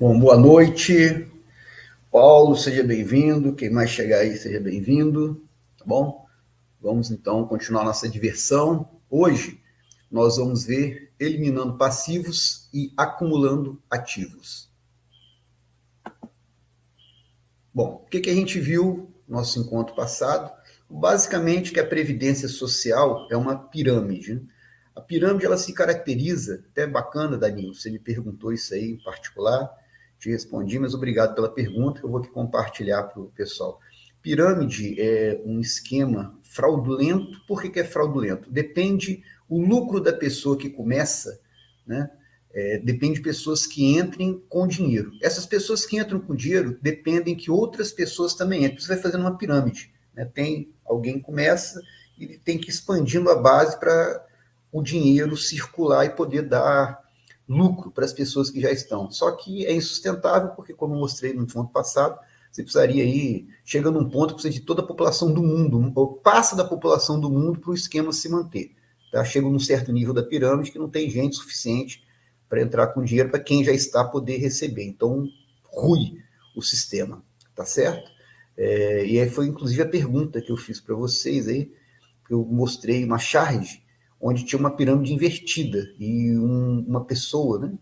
Bom, boa noite, Paulo, seja bem-vindo. Quem mais chegar aí, seja bem-vindo, tá bom? Vamos então continuar nossa diversão. Hoje nós vamos ver eliminando passivos e acumulando ativos. Bom, o que a gente viu no nosso encontro passado? Basicamente que a previdência social é uma pirâmide, né? A pirâmide ela se caracteriza, até bacana, Danilo, você me perguntou isso aí em particular, te respondi, mas obrigado pela pergunta, que eu vou aqui compartilhar para o pessoal. Pirâmide é um esquema fraudulento. Por que é fraudulento? Depende o lucro da pessoa que começa, né? Depende de pessoas que entrem com dinheiro. Essas pessoas que entram com dinheiro dependem que outras pessoas também entrem. Você vai fazendo uma pirâmide, né? Alguém começa e tem que ir expandindo a base para o dinheiro circular e poder dar lucro para as pessoas que já estão. Só que é insustentável, porque, como eu mostrei no ponto passado, você precisaria ir, chegando a um ponto que precisa de toda a população do mundo, ou passa da população do mundo para o esquema se manter. Tá? Chega num certo nível da pirâmide que não tem gente suficiente para entrar com dinheiro para quem já está poder receber. Então, rui o sistema, tá certo? E aí foi, inclusive, a pergunta que eu fiz para vocês aí, que eu mostrei uma charge onde tinha uma pirâmide invertida e uma pessoa, né,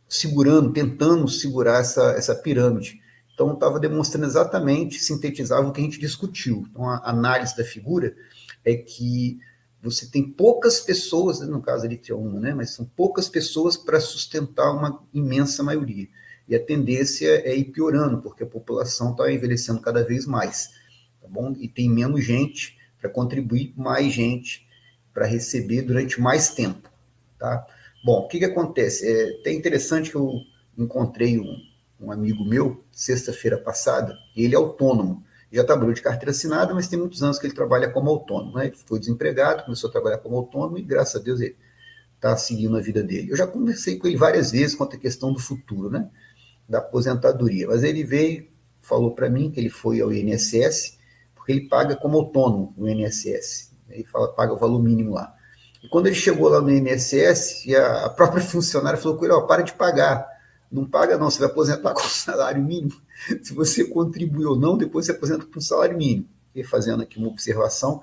segurando, tentando segurar essa pirâmide. Então, estava demonstrando exatamente, sintetizava o que a gente discutiu. Então, a análise da figura é que você tem poucas pessoas, no caso ali tinha uma, né, mas são poucas pessoas para sustentar uma imensa maioria. E a tendência é ir piorando, porque a população está envelhecendo cada vez mais, tá bom? E tem menos gente para contribuir, mais gente para receber durante mais tempo, tá? Bom, o que acontece? É até interessante que eu encontrei um amigo meu, sexta-feira passada, e ele é autônomo, já trabalhou de carteira assinada, mas tem muitos anos que ele trabalha como autônomo, né? Ele foi desempregado, começou a trabalhar como autônomo e, graças a Deus, ele está seguindo a vida dele. Eu já conversei com ele várias vezes quanto à questão do futuro, né? Da aposentadoria, mas ele veio, falou para mim que ele foi ao INSS, porque ele paga como autônomo no INSS, ele paga o valor mínimo lá. E quando ele chegou lá no INSS, a própria funcionária falou com ele, para de pagar, não paga não, você vai aposentar com salário mínimo, se você contribuiu ou não, depois você aposenta com salário mínimo. E fazendo aqui uma observação,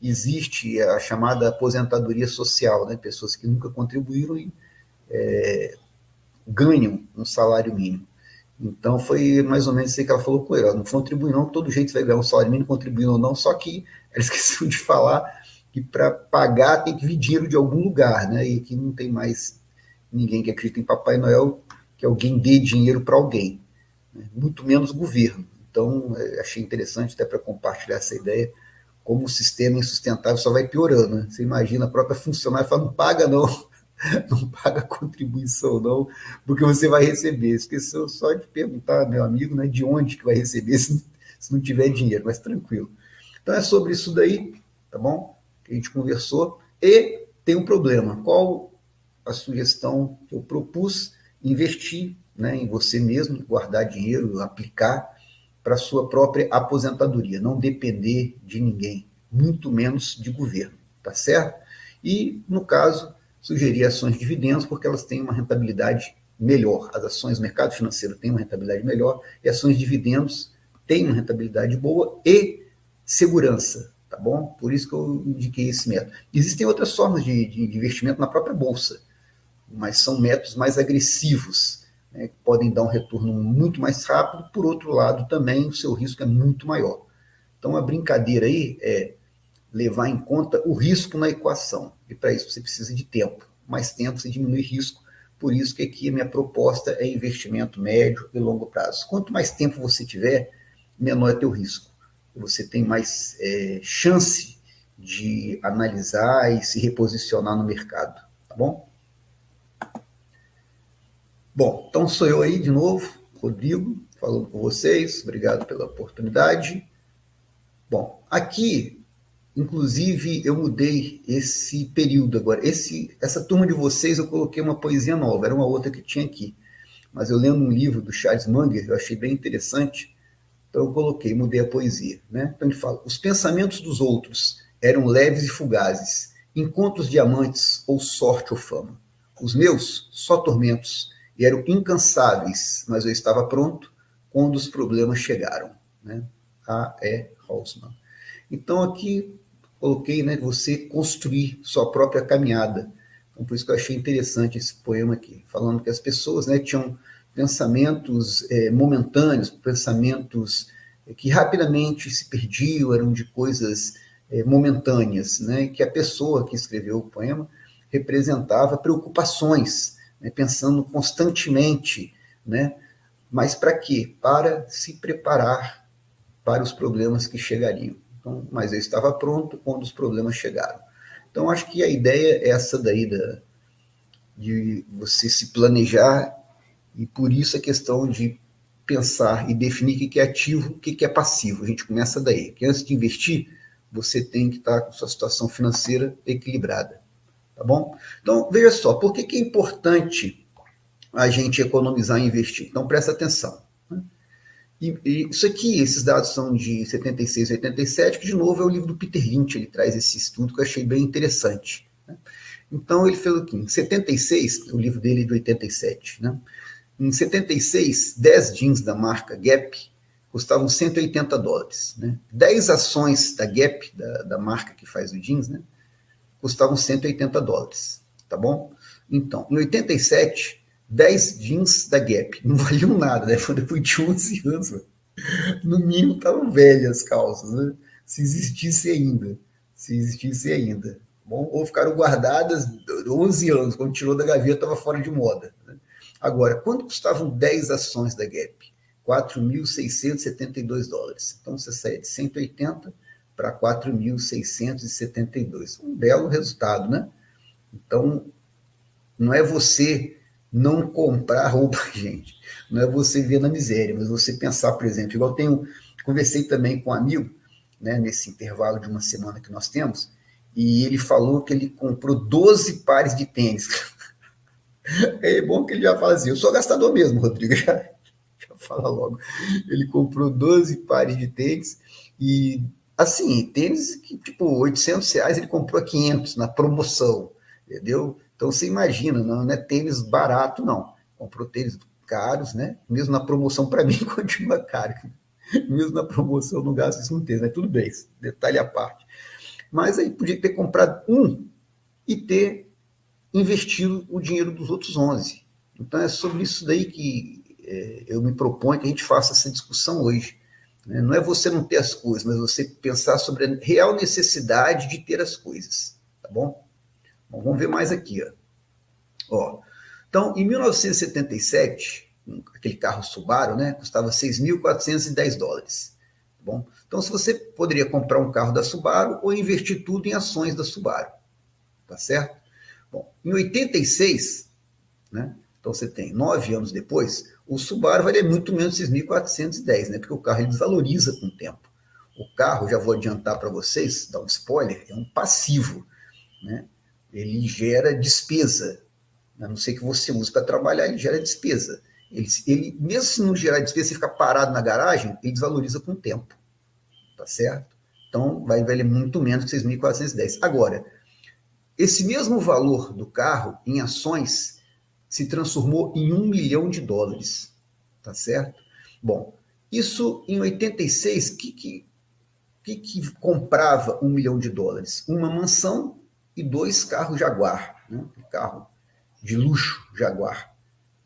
existe a chamada aposentadoria social, né? Pessoas que nunca contribuíram e ganham um salário mínimo. Então, foi mais ou menos isso que ela falou com ele. Não contribui não, todo jeito você vai ganhar um salário mínimo, contribuindo ou não, só que ela esqueceu de falar que para pagar tem que vir dinheiro de algum lugar, né? E que não tem mais ninguém que acredita em Papai Noel, que alguém dê dinheiro para alguém, né? Muito menos o governo. Então, achei interessante até para compartilhar essa ideia, como o sistema insustentável só vai piorando, né? Você imagina a própria funcionária fala, não paga não, não paga contribuição não, porque você vai receber. Esqueceu só de perguntar, meu amigo, né, de onde que vai receber se não tiver dinheiro, mas tranquilo. Então é sobre isso daí, tá bom? Que a gente conversou. E tem um problema. Qual a sugestão que eu propus? Investir, né, em você mesmo, guardar dinheiro, aplicar para a sua própria aposentadoria, não depender de ninguém, muito menos de governo, tá certo? E, no caso, sugerir ações de dividendos, porque elas têm uma rentabilidade melhor. As ações do mercado financeiro têm uma rentabilidade melhor, e ações de dividendos têm uma rentabilidade boa e segurança, tá bom? Por isso que eu indiquei esse método. Existem outras formas de investimento na própria bolsa, mas são métodos mais agressivos, né, que podem dar um retorno muito mais rápido. Por outro lado, também o seu risco é muito maior. Então, a brincadeira aí é levar em conta o risco na equação. E para isso você precisa de tempo. Mais tempo você diminui risco. Por isso que aqui a minha proposta é investimento médio e longo prazo. Quanto mais tempo você tiver, menor é teu risco. Você tem mais chance de analisar e se reposicionar no mercado. Tá bom? Bom, então sou eu aí de novo, Rodrigo, falando com vocês. Obrigado pela oportunidade. Bom, aqui, inclusive, eu mudei esse período agora. Essa turma de vocês, eu coloquei uma poesia nova, era uma outra que tinha aqui. Mas eu lendo um livro do Charles Munger, eu achei bem interessante, então eu coloquei, mudei a poesia, né? Então ele fala, os pensamentos dos outros eram leves e fugazes, encontros diamantes ou sorte ou fama. Os meus, só tormentos, e eram incansáveis, mas eu estava pronto quando os problemas chegaram. Né? A.E. Housman. Então, aqui coloquei, né, você construir sua própria caminhada. Então, por isso que eu achei interessante esse poema aqui, falando que as pessoas, né, tinham pensamentos momentâneos, pensamentos que rapidamente se perdiam, eram de coisas momentâneas, né, e que a pessoa que escreveu o poema representava preocupações, né, pensando constantemente, né, mas para quê? Para se preparar para os problemas que chegariam. Então, mas eu estava pronto quando os problemas chegaram. Então, acho que a ideia é essa daí de você se planejar, e por isso a questão de pensar e definir o que é ativo, o que é passivo. A gente começa daí. Que antes de investir, você tem que estar com sua situação financeira equilibrada. Tá bom? Então, veja só, por que é importante a gente economizar e investir? Então, presta atenção. E isso aqui, esses dados são de 76 e 87, que de novo é o livro do Peter Lynch, ele traz esse estudo que eu achei bem interessante. Né? Então ele fez o quê? Em 76, o livro dele é de 87, né? Em 76, 10 jeans da marca Gap custavam $180. Né? 10 ações da Gap, da marca que faz o jeans, né, custavam $180. Tá bom? Então, em 87, 10 jeans da Gap não valiam nada, né? Foi depois de 11 anos, mano. No mínimo estavam velhas as calças, né? Se existisse ainda. Se existisse ainda. Bom, ou ficaram guardadas 11 anos, quando tirou da gaveta estava fora de moda. Né? Agora, quanto custavam 10 ações da Gap? $4.672. Então você sai de 180 para 4.672. Um belo resultado, né? Então, não é você não comprar roupa, gente. Não é você ver na miséria, mas você pensar, por exemplo, igual conversei também com um amigo, né, nesse intervalo de uma semana que nós temos, e ele falou que ele comprou 12 pares de tênis. É bom que ele já fala assim, eu sou gastador mesmo, Rodrigo, já fala logo. Ele comprou 12 pares de tênis e, assim, tênis que, tipo, R$ 800 ele comprou a 500 na promoção, entendeu? Então, você imagina, não é tênis barato, não. Comprou tênis caros, né? Mesmo na promoção, para mim, continua caro. Mesmo na promoção, não gasto isso no tênis, mas tudo bem, detalhe à parte. Mas aí podia ter comprado um e ter investido o dinheiro dos outros 11. Então, é sobre isso daí que eu me proponho que a gente faça essa discussão hoje. Né? Não é você não ter as coisas, mas você pensar sobre a real necessidade de ter as coisas. Tá bom? Bom, vamos ver mais aqui. Ó. Então, em 1977, aquele carro Subaru, né, custava $6.410. Tá bom? Então, se você poderia comprar um carro da Subaru ou investir tudo em ações da Subaru. Tá certo? Bom, em 86, né, então você tem 9 anos depois, o Subaru valia muito menos 6.410, né, porque o carro ele desvaloriza com o tempo. O carro, já vou adiantar para vocês, dar um spoiler, é um passivo. Né? Ele gera despesa. A não ser que você use para trabalhar, ele gera despesa. Ele, mesmo se não gerar despesa, você ficar parado na garagem, ele desvaloriza com o tempo. Tá certo? Então, vai valer muito menos que 6.410. Agora, esse mesmo valor do carro em ações se transformou em $1 milhão. Tá certo? Bom, isso em 86, que comprava $1 milhão? Uma mansão e 2 carros Jaguar, né? Um carro de luxo Jaguar.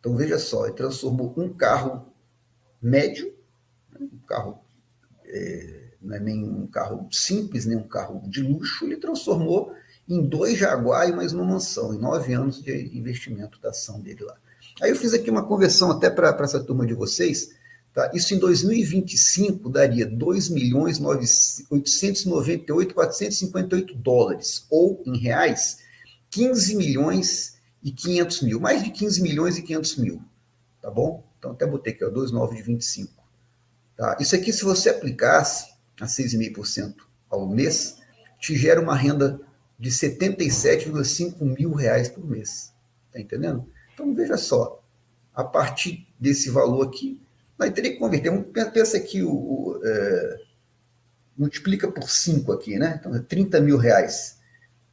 Então veja só, ele transformou um carro médio, né? Um carro não é nem um carro simples, nem um carro de luxo, ele transformou em 2 Jaguar e mais uma mansão, em 9 anos de investimento da ação dele lá. Aí eu fiz aqui uma conversão até para essa turma de vocês, tá? Isso em 2025 daria $2.898.458, ou em reais, 15 milhões e 500 mil, mais de 15 milhões e 500 mil, tá bom? Então até botei aqui, ó, 2,9 de 25. Tá? Isso aqui, se você aplicasse a 6,5% ao mês, te gera uma renda de 77,5 mil reais por mês. Tá entendendo? Então, veja só, a partir desse valor aqui, nós teríamos que converter. Pensa aqui, multiplica por 5 aqui, né? Então, é 30 mil reais.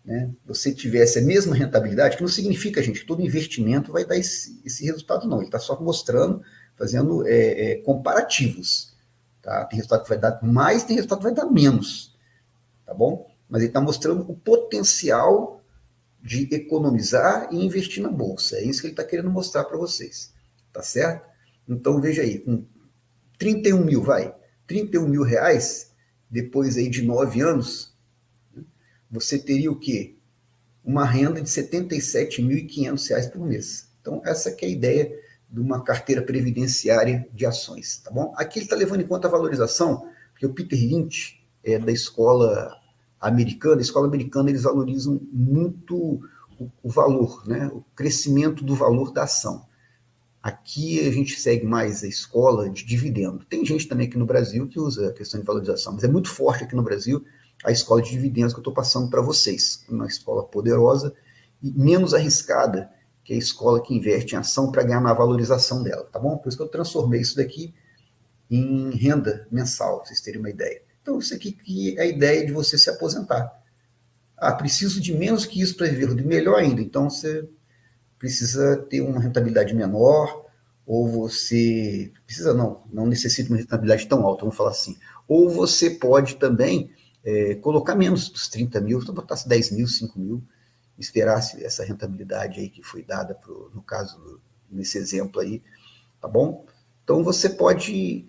né, você tivesse a mesma rentabilidade, que não significa, gente, que todo investimento vai dar esse resultado, não. Ele está só mostrando, fazendo comparativos. Tá? Tem resultado que vai dar mais, tem resultado que vai dar menos. Tá bom? Mas ele está mostrando o potencial de economizar e investir na bolsa. É isso que ele está querendo mostrar para vocês. Tá certo? Então, veja aí, com 31 mil, 31 mil reais, depois aí de 9 anos, você teria o quê? Uma renda de R$ 77.500 por mês. Então, essa que é a ideia de uma carteira previdenciária de ações, tá bom? Aqui ele está levando em conta a valorização, porque o Peter Lynch é da escola americana. A escola americana, eles valorizam muito o valor, né? O crescimento do valor da ação. Aqui a gente segue mais a escola de dividendo. Tem gente também aqui no Brasil que usa a questão de valorização, mas é muito forte aqui no Brasil a escola de dividendos que eu estou passando para vocês. Uma escola poderosa e menos arriscada que a escola que investe em ação para ganhar na valorização dela, tá bom? Por isso que eu transformei isso daqui em renda mensal, pra vocês terem uma ideia. Então, isso aqui que é a ideia de você se aposentar. Ah, preciso de menos que isso para viver, de melhor ainda. Então, você precisa ter uma rentabilidade menor, ou você precisa não necessita uma rentabilidade tão alta, vamos falar assim. Ou você pode também colocar menos dos 30 mil, então botasse 10 mil, 5 mil, esperasse essa rentabilidade aí que foi dada, no caso, nesse exemplo aí, tá bom? Então você pode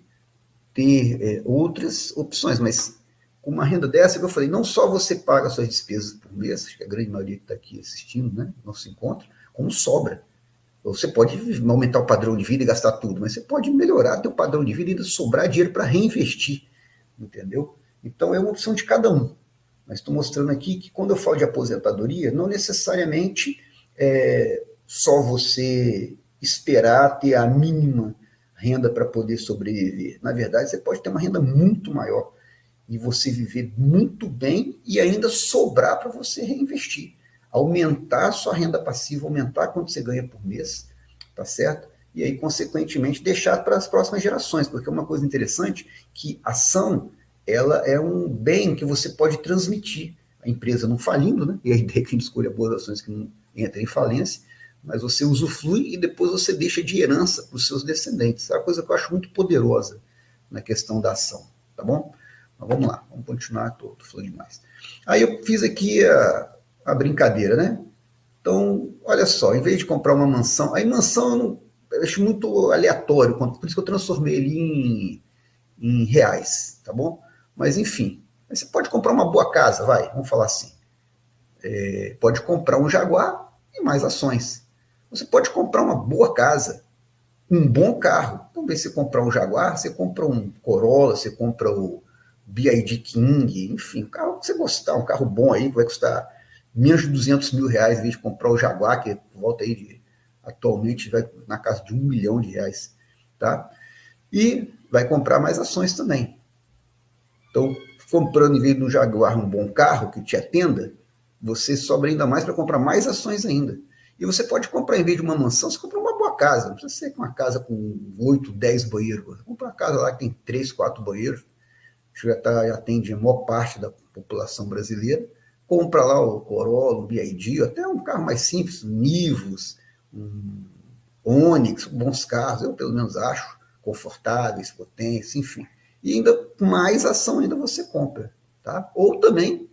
ter outras opções, mas com uma renda dessa, que eu falei, não só você paga suas despesas por mês, acho que a grande maioria que está aqui assistindo, né, nosso encontro, como sobra. Você pode aumentar o padrão de vida e gastar tudo, mas você pode melhorar teu padrão de vida e ainda sobrar dinheiro para reinvestir, entendeu? Então é uma opção de cada um. Mas estou mostrando aqui que quando eu falo de aposentadoria, não necessariamente só você esperar ter a mínima renda para poder sobreviver. Na verdade, você pode ter uma renda muito maior e você viver muito bem e ainda sobrar para você reinvestir. Aumentar a sua renda passiva, aumentar quanto você ganha por mês, tá certo? E aí, consequentemente, deixar para as próximas gerações, porque é uma coisa interessante que ação, ela é um bem que você pode transmitir. A empresa não falindo, né? E a ideia é que a gente escolha boas ações que não entrem em falência, mas você usufrui e depois você deixa de herança para os seus descendentes. É uma coisa que eu acho muito poderosa na questão da ação, tá bom? Mas vamos lá, vamos continuar, estou falando demais. Aí eu fiz aqui a brincadeira, né? Então, olha só, em vez de comprar uma mansão, aí mansão eu acho muito aleatório, por isso que eu transformei ele em reais, tá bom? Mas enfim, você pode comprar uma boa casa, vamos falar assim. Pode comprar um Jaguar e mais ações. Você pode comprar uma boa casa, um bom carro. Então, em vez de você comprar um Jaguar, você compra um Corolla, você compra o BYD King, enfim, um carro que você gostar, um carro bom aí, que vai custar menos de 200 mil reais, em vez de comprar o Jaguar, que volta aí atualmente vai na casa de R$ 1 milhão, tá? E vai comprar mais ações também. Então, comprando em vez do Jaguar um bom carro que te atenda, você sobra ainda mais para comprar mais ações ainda. E você pode comprar, em vez de uma mansão, você compra uma boa casa. Não precisa ser uma casa com 8, 10 banheiros. Compra uma casa lá que tem 3, 4 banheiros. Já atende a maior parte da população brasileira. Compra lá o Corolla, o BYD, até um carro mais simples, um Nivus, um Onix, bons carros, eu pelo menos acho, confortáveis, potentes, enfim. E ainda mais ação ainda você compra, tá? Ou também,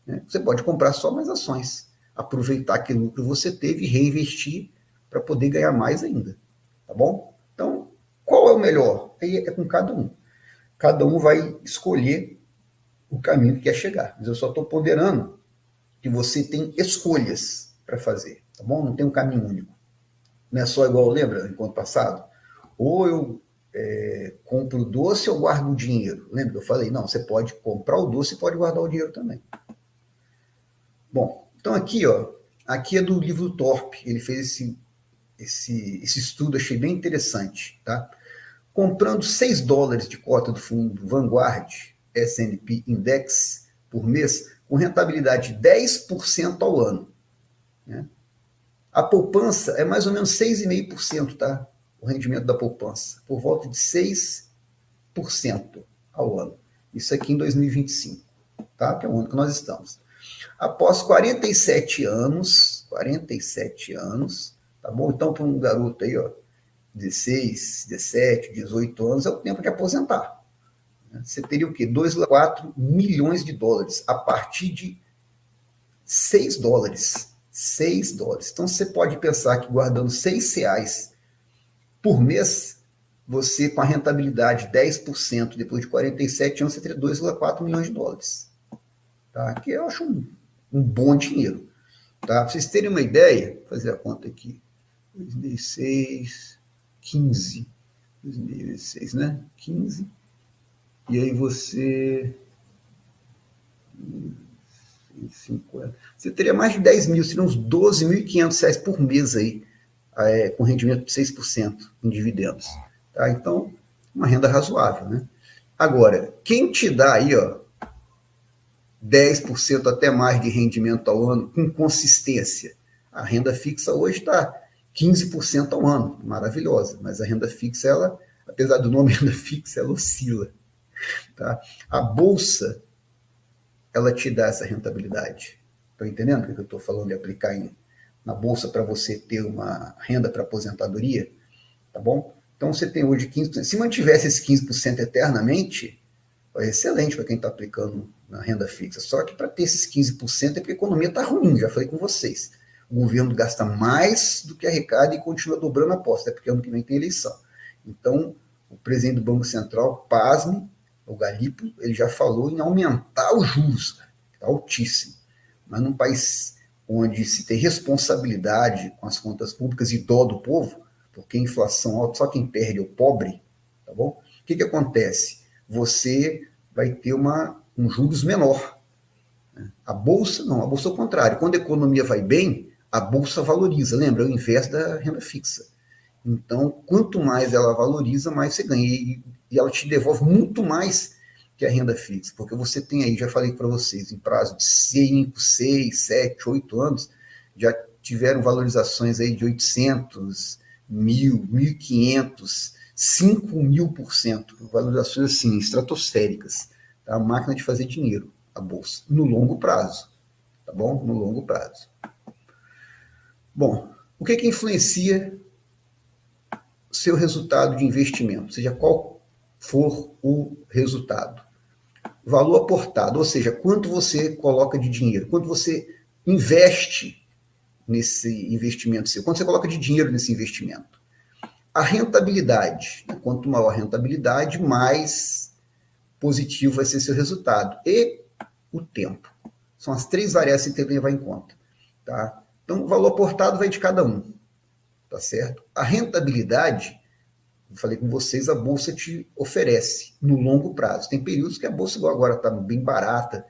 né, você pode comprar só mais ações, aproveitar que lucro você teve e reinvestir para poder ganhar mais ainda, tá bom? Então, qual é o melhor? Aí é com cada um. Cada um vai escolher o caminho que quer chegar. Mas eu só estou ponderando que você tem escolhas para fazer, tá bom? Não tem um caminho único. Não é só igual, lembra, enquanto passado? Ou eu compro o doce ou guardo o dinheiro? Lembra que eu falei? Não, você pode comprar o doce e pode guardar o dinheiro também. Bom, então aqui, aqui é do livro Thorpe. Ele fez esse estudo, achei bem interessante, tá? Comprando $6 de cota do fundo Vanguard S&P Index por mês, com rentabilidade de 10% ao ano, né? A poupança é mais ou menos 6,5%, tá? O rendimento da poupança, por volta de 6% ao ano. Isso aqui em 2025, tá? Que é o ano que nós estamos. Após 47 anos, tá bom? Então, para um garoto aí, ó, 16, 17, 18 anos, é o tempo de aposentar. Você teria o quê? 2,4 milhões de dólares a partir de 6 dólares. 6 dólares. Então, você pode pensar que guardando R$6 por mês, você, com a rentabilidade de 10%, depois de 47 anos, você teria 2,4 milhões de dólares. Tá? Que eu acho um bom dinheiro. Tá? Para vocês terem uma ideia, vou fazer a conta aqui. 2006, 15. 2006, né? 15. E aí você... 50. Você teria mais de 10 mil, seriam uns R$12.500 por mês aí, com rendimento de 6% em dividendos. Tá? Então, uma renda razoável, né? Agora, quem te dá aí, ó, 10% até mais de rendimento ao ano com consistência? A renda fixa hoje está 15% ao ano, maravilhosa, mas a renda fixa, ela, apesar do nome renda fixa, ela oscila. Tá? A bolsa, ela te dá essa rentabilidade. Estão entendendo o que eu estou falando de aplicar na bolsa para você ter uma renda para aposentadoria? Tá bom? Então você tem hoje 15%. Se mantivesse esse 15% eternamente, é excelente para quem está aplicando na renda fixa. Só que para ter esses 15% é porque a economia está ruim, já falei com vocês. O governo gasta mais do que arrecada e continua dobrando a aposta, porque ano que vem tem eleição. Então, o presidente do Banco Central, pasme, o Galípolo, ele já falou em aumentar os juros, que está altíssimo. Mas num país onde se tem responsabilidade com as contas públicas e dó do povo, porque a inflação alta, só quem perde é o pobre, tá bom? O que acontece? Você vai ter um juros menor. A bolsa, não, a bolsa é o contrário. Quando a economia vai bem, a bolsa valoriza. Lembra, é o inverso da renda fixa. Então, quanto mais ela valoriza, mais você ganha. E ela te devolve muito mais que a renda fixa. Porque você tem aí, já falei para vocês, em prazo de 5, 6, 7, 8 anos, já tiveram valorizações aí de 800, 1.000, 1.500, 5.000%. Valorizações assim, estratosféricas. Tá? A máquina de fazer dinheiro, a bolsa, no longo prazo. Tá bom? No longo prazo. Bom, o que influencia seu resultado de investimento, seja qual for o resultado? Valor aportado, ou seja, quanto você coloca de dinheiro, quanto você investe nesse investimento seu, quanto você coloca de dinheiro nesse investimento. A rentabilidade, quanto maior a rentabilidade, mais positivo vai ser seu resultado. E o tempo. São as 3 variáveis que tem que levar em conta. Tá? Então, o valor aportado vai de cada um. Tá certo? A rentabilidade, eu falei com vocês, a bolsa te oferece no longo prazo. Tem períodos que a bolsa, igual agora, está bem barata,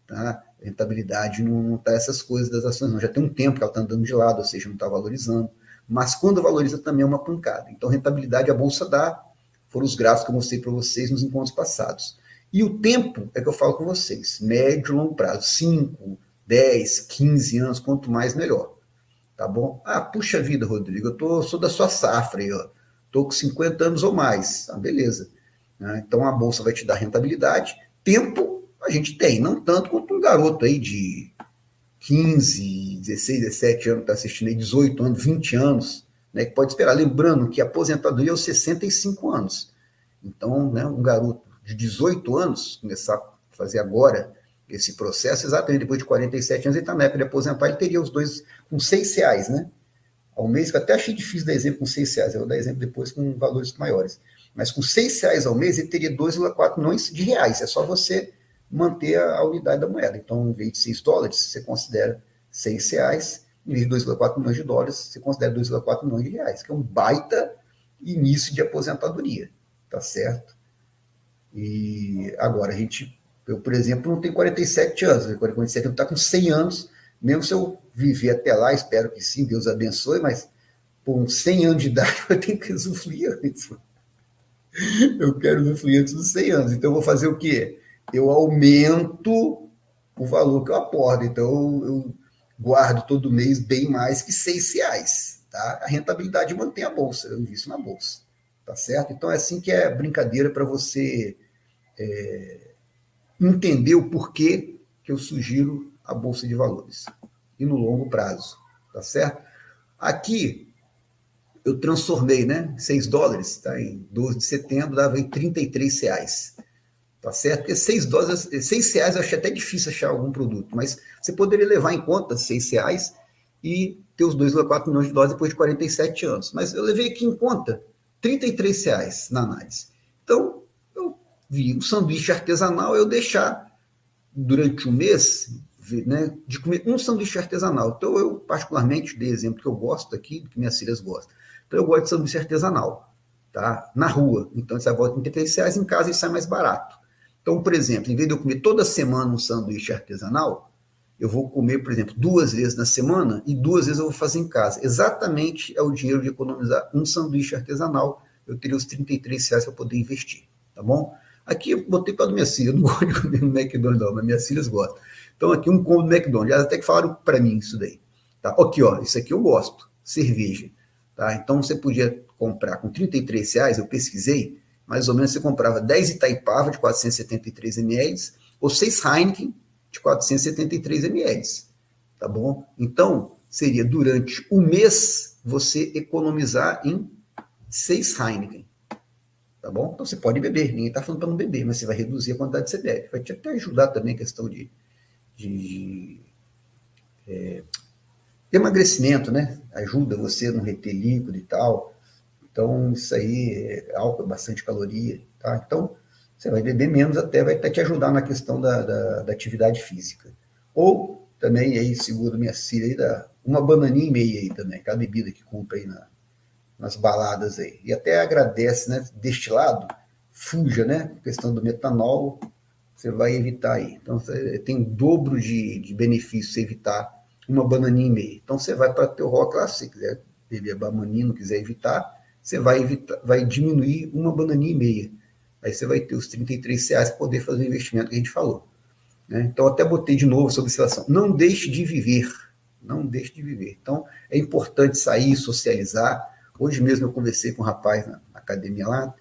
tá? A rentabilidade não está essas coisas das ações, não. Já tem um tempo que ela está andando de lado, ou seja, não está valorizando. Mas quando valoriza também é uma pancada. Então, rentabilidade a bolsa dá, foram os gráficos que eu mostrei para vocês nos encontros passados. E o tempo é que eu falo com vocês, médio e longo prazo, 5, 10, 15 anos, quanto mais melhor. Tá bom? Ah, puxa vida, Rodrigo, sou da sua safra aí, ó. Estou com 50 anos ou mais. Ah, beleza. Então a bolsa vai te dar rentabilidade. Tempo a gente tem, não tanto quanto um garoto aí de 15, 16, 17 anos, que está assistindo aí, 18 anos, 20 anos, né, que pode esperar. Lembrando que a aposentadoria é aos 65 anos. Então, né, um garoto de 18 anos, começar a fazer agora esse processo, exatamente depois de 47 anos, ele está na época de aposentar, ele teria os dois com R$6, né? Ao mês, que eu até achei difícil dar exemplo com R$6, eu vou dar exemplo depois com valores maiores. Mas com R$6 ao mês, ele teria 2,4 milhões de reais. É só você manter a unidade da moeda. Então, em vez de 6 dólares, você considera R$6, em vez de 2,4 milhões de dólares, você considera 2,4 milhões de reais, que é um baita início de aposentadoria, tá certo? E agora, eu, por exemplo, não tenho 47 anos, 47 anos está com 100 anos, mesmo se eu viver até lá, espero que sim, Deus abençoe, mas com 100 anos de idade eu tenho que usufruir antes. Eu quero usufruir antes dos 100 anos, então eu vou fazer o quê? Eu aumento o valor que eu aporto, então eu guardo todo mês bem mais que R$6, tá? A rentabilidade mantém a bolsa, eu invisto na bolsa, tá certo? Então é assim que é brincadeira para você entender o porquê que eu sugiro a Bolsa de Valores e no longo prazo, tá certo? Aqui eu transformei, né, $6, tá, em 12 de setembro, dava em R$ 33, tá certo? Porque $6, R$ 6 eu achei até difícil achar algum produto, mas você poderia levar em conta R$ 6 e ter os 2,4 milhões de dólares depois de 47 anos. Mas eu levei aqui em conta R$ 33 na análise. Então, eu vi o sanduíche artesanal, eu deixar durante um mês, né, de comer um sanduíche artesanal. Então, eu particularmente dei exemplo que eu gosto aqui, que minhas filhas gostam. Então, eu gosto de sanduíche artesanal, tá? Na rua. Então, você volta com R$ 33, em casa e sai mais barato. Então, por exemplo, em vez de eu comer toda semana um sanduíche artesanal, eu vou comer, por exemplo, 2 vezes na semana e 2 vezes eu vou fazer em casa. Exatamente é o dinheiro de economizar um sanduíche artesanal. Eu teria os R$ 33 para poder investir, tá bom? Aqui eu botei para minha filha, eu não gosto de comer no McDonald's não, mas minhas filhas gostam. Então aqui um combo do McDonald's, elas até que falaram para mim isso daí. Tá? Aqui, ó, isso aqui eu gosto, cerveja. Tá? Então você podia comprar com R$ 33, eu pesquisei, mais ou menos você comprava 10 Itaipava de 473 ml ou 6 Heineken de 473 ml, tá bom? Então, seria durante o mês você economizar em 6 Heineken, tá bom? Então você pode beber, ninguém está falando para não beber, mas você vai reduzir a quantidade que você bebe. Vai te até ajudar também a questão de emagrecimento, né? Ajuda você a não reter líquido e tal. Então, isso aí, álcool, bastante caloria, tá? Então, você vai beber menos, até vai até te ajudar na questão da atividade física. Ou também, aí, seguro minha filha aí, uma bananinha e meia aí também, aquela bebida que compra aí nas baladas aí. E até agradece, né? Destilado, fuja, né? A questão do metanol, você vai evitar aí. Então, você tem o dobro de benefício você evitar uma bananinha e meia. Então, você vai para o teu rock lá, se você quiser beber a bananinha, não quiser evitar, você vai diminuir uma bananinha e meia. Aí você vai ter os R$ 33 para poder fazer o investimento que a gente falou. Né? Então, até botei de novo sobre observação. Não deixe de viver. Não deixe de viver. Então, é importante sair, socializar. Hoje mesmo eu conversei com um rapaz na academia lá,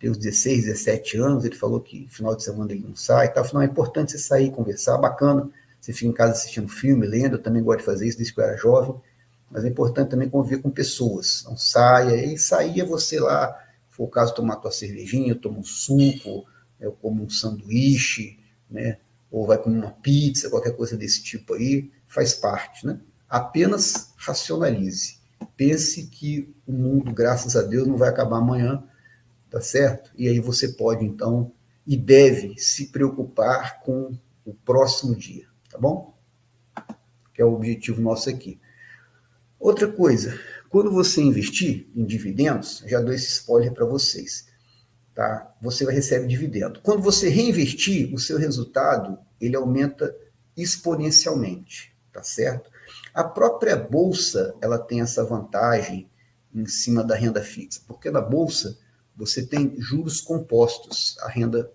tem uns 16, 17 anos, ele falou que final de semana ele não sai. Tá? Falei, não, é importante você sair, conversar, bacana. Você fica em casa assistindo filme, lendo, eu também gosto de fazer isso desde que eu era jovem. Mas é importante também conviver com pessoas. Não saia, e sair é você lá, se for o caso, tomar tua cervejinha, toma um suco, eu como um sanduíche, né? Ou vai comer uma pizza, qualquer coisa desse tipo aí, faz parte, né? Apenas racionalize. Pense que o mundo, graças a Deus, não vai acabar amanhã, tá certo? E aí você pode, então, e deve se preocupar com o próximo dia, tá bom? Que é o objetivo nosso aqui. Outra coisa, quando você investir em dividendos, já dou esse spoiler para vocês, tá? Você vai receber dividendo. Quando você reinvestir, o seu resultado ele aumenta exponencialmente, tá certo? A própria bolsa ela tem essa vantagem em cima da renda fixa, porque na bolsa você tem juros compostos, a renda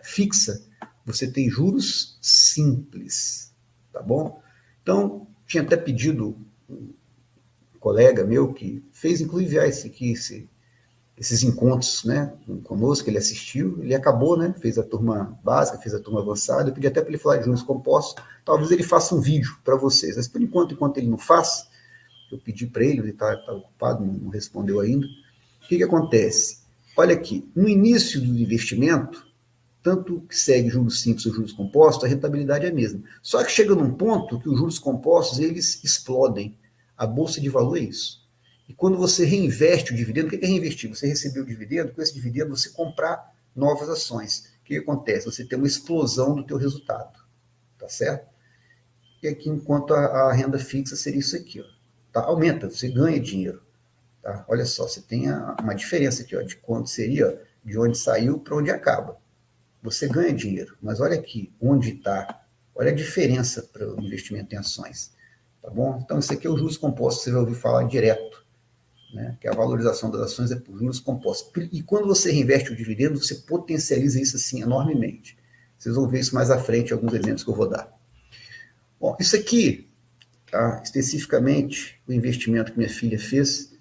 fixa você tem juros simples, tá bom? Então tinha até pedido um colega meu que fez inclusive esses encontros, né, conosco, ele assistiu, ele acabou, né, fez a turma básica, fez a turma avançada, eu pedi até para ele falar de juros compostos, talvez ele faça um vídeo para vocês, mas por enquanto ele não faz, eu pedi para ele está ocupado, não respondeu ainda, o que acontece? Olha aqui, no início do investimento, tanto que segue juros simples ou juros compostos, a rentabilidade é a mesma. Só que chega num ponto que os juros compostos, eles explodem. A bolsa de valor é isso. E quando você reinveste o dividendo, o que é reinvestir? Você recebeu o dividendo, com esse dividendo você comprar novas ações. O que acontece? Você tem uma explosão do teu resultado. Tá certo? E aqui, enquanto a renda fixa seria isso aqui. Ó, tá? Aumenta, você ganha dinheiro. Tá? Olha só, você tem uma diferença aqui ó, de quanto seria, ó, de onde saiu para onde acaba. Você ganha dinheiro, mas olha aqui, onde está, olha a diferença para o investimento em ações, tá bom? Então, isso aqui é o juros compostos, você vai ouvir falar direto, né? Que a valorização das ações é por juros compostos. E quando você reinveste o dividendo, você potencializa isso assim enormemente. Vocês vão ver isso mais à frente, alguns exemplos que eu vou dar. Bom, isso aqui, tá? Especificamente, o investimento que minha filha fez,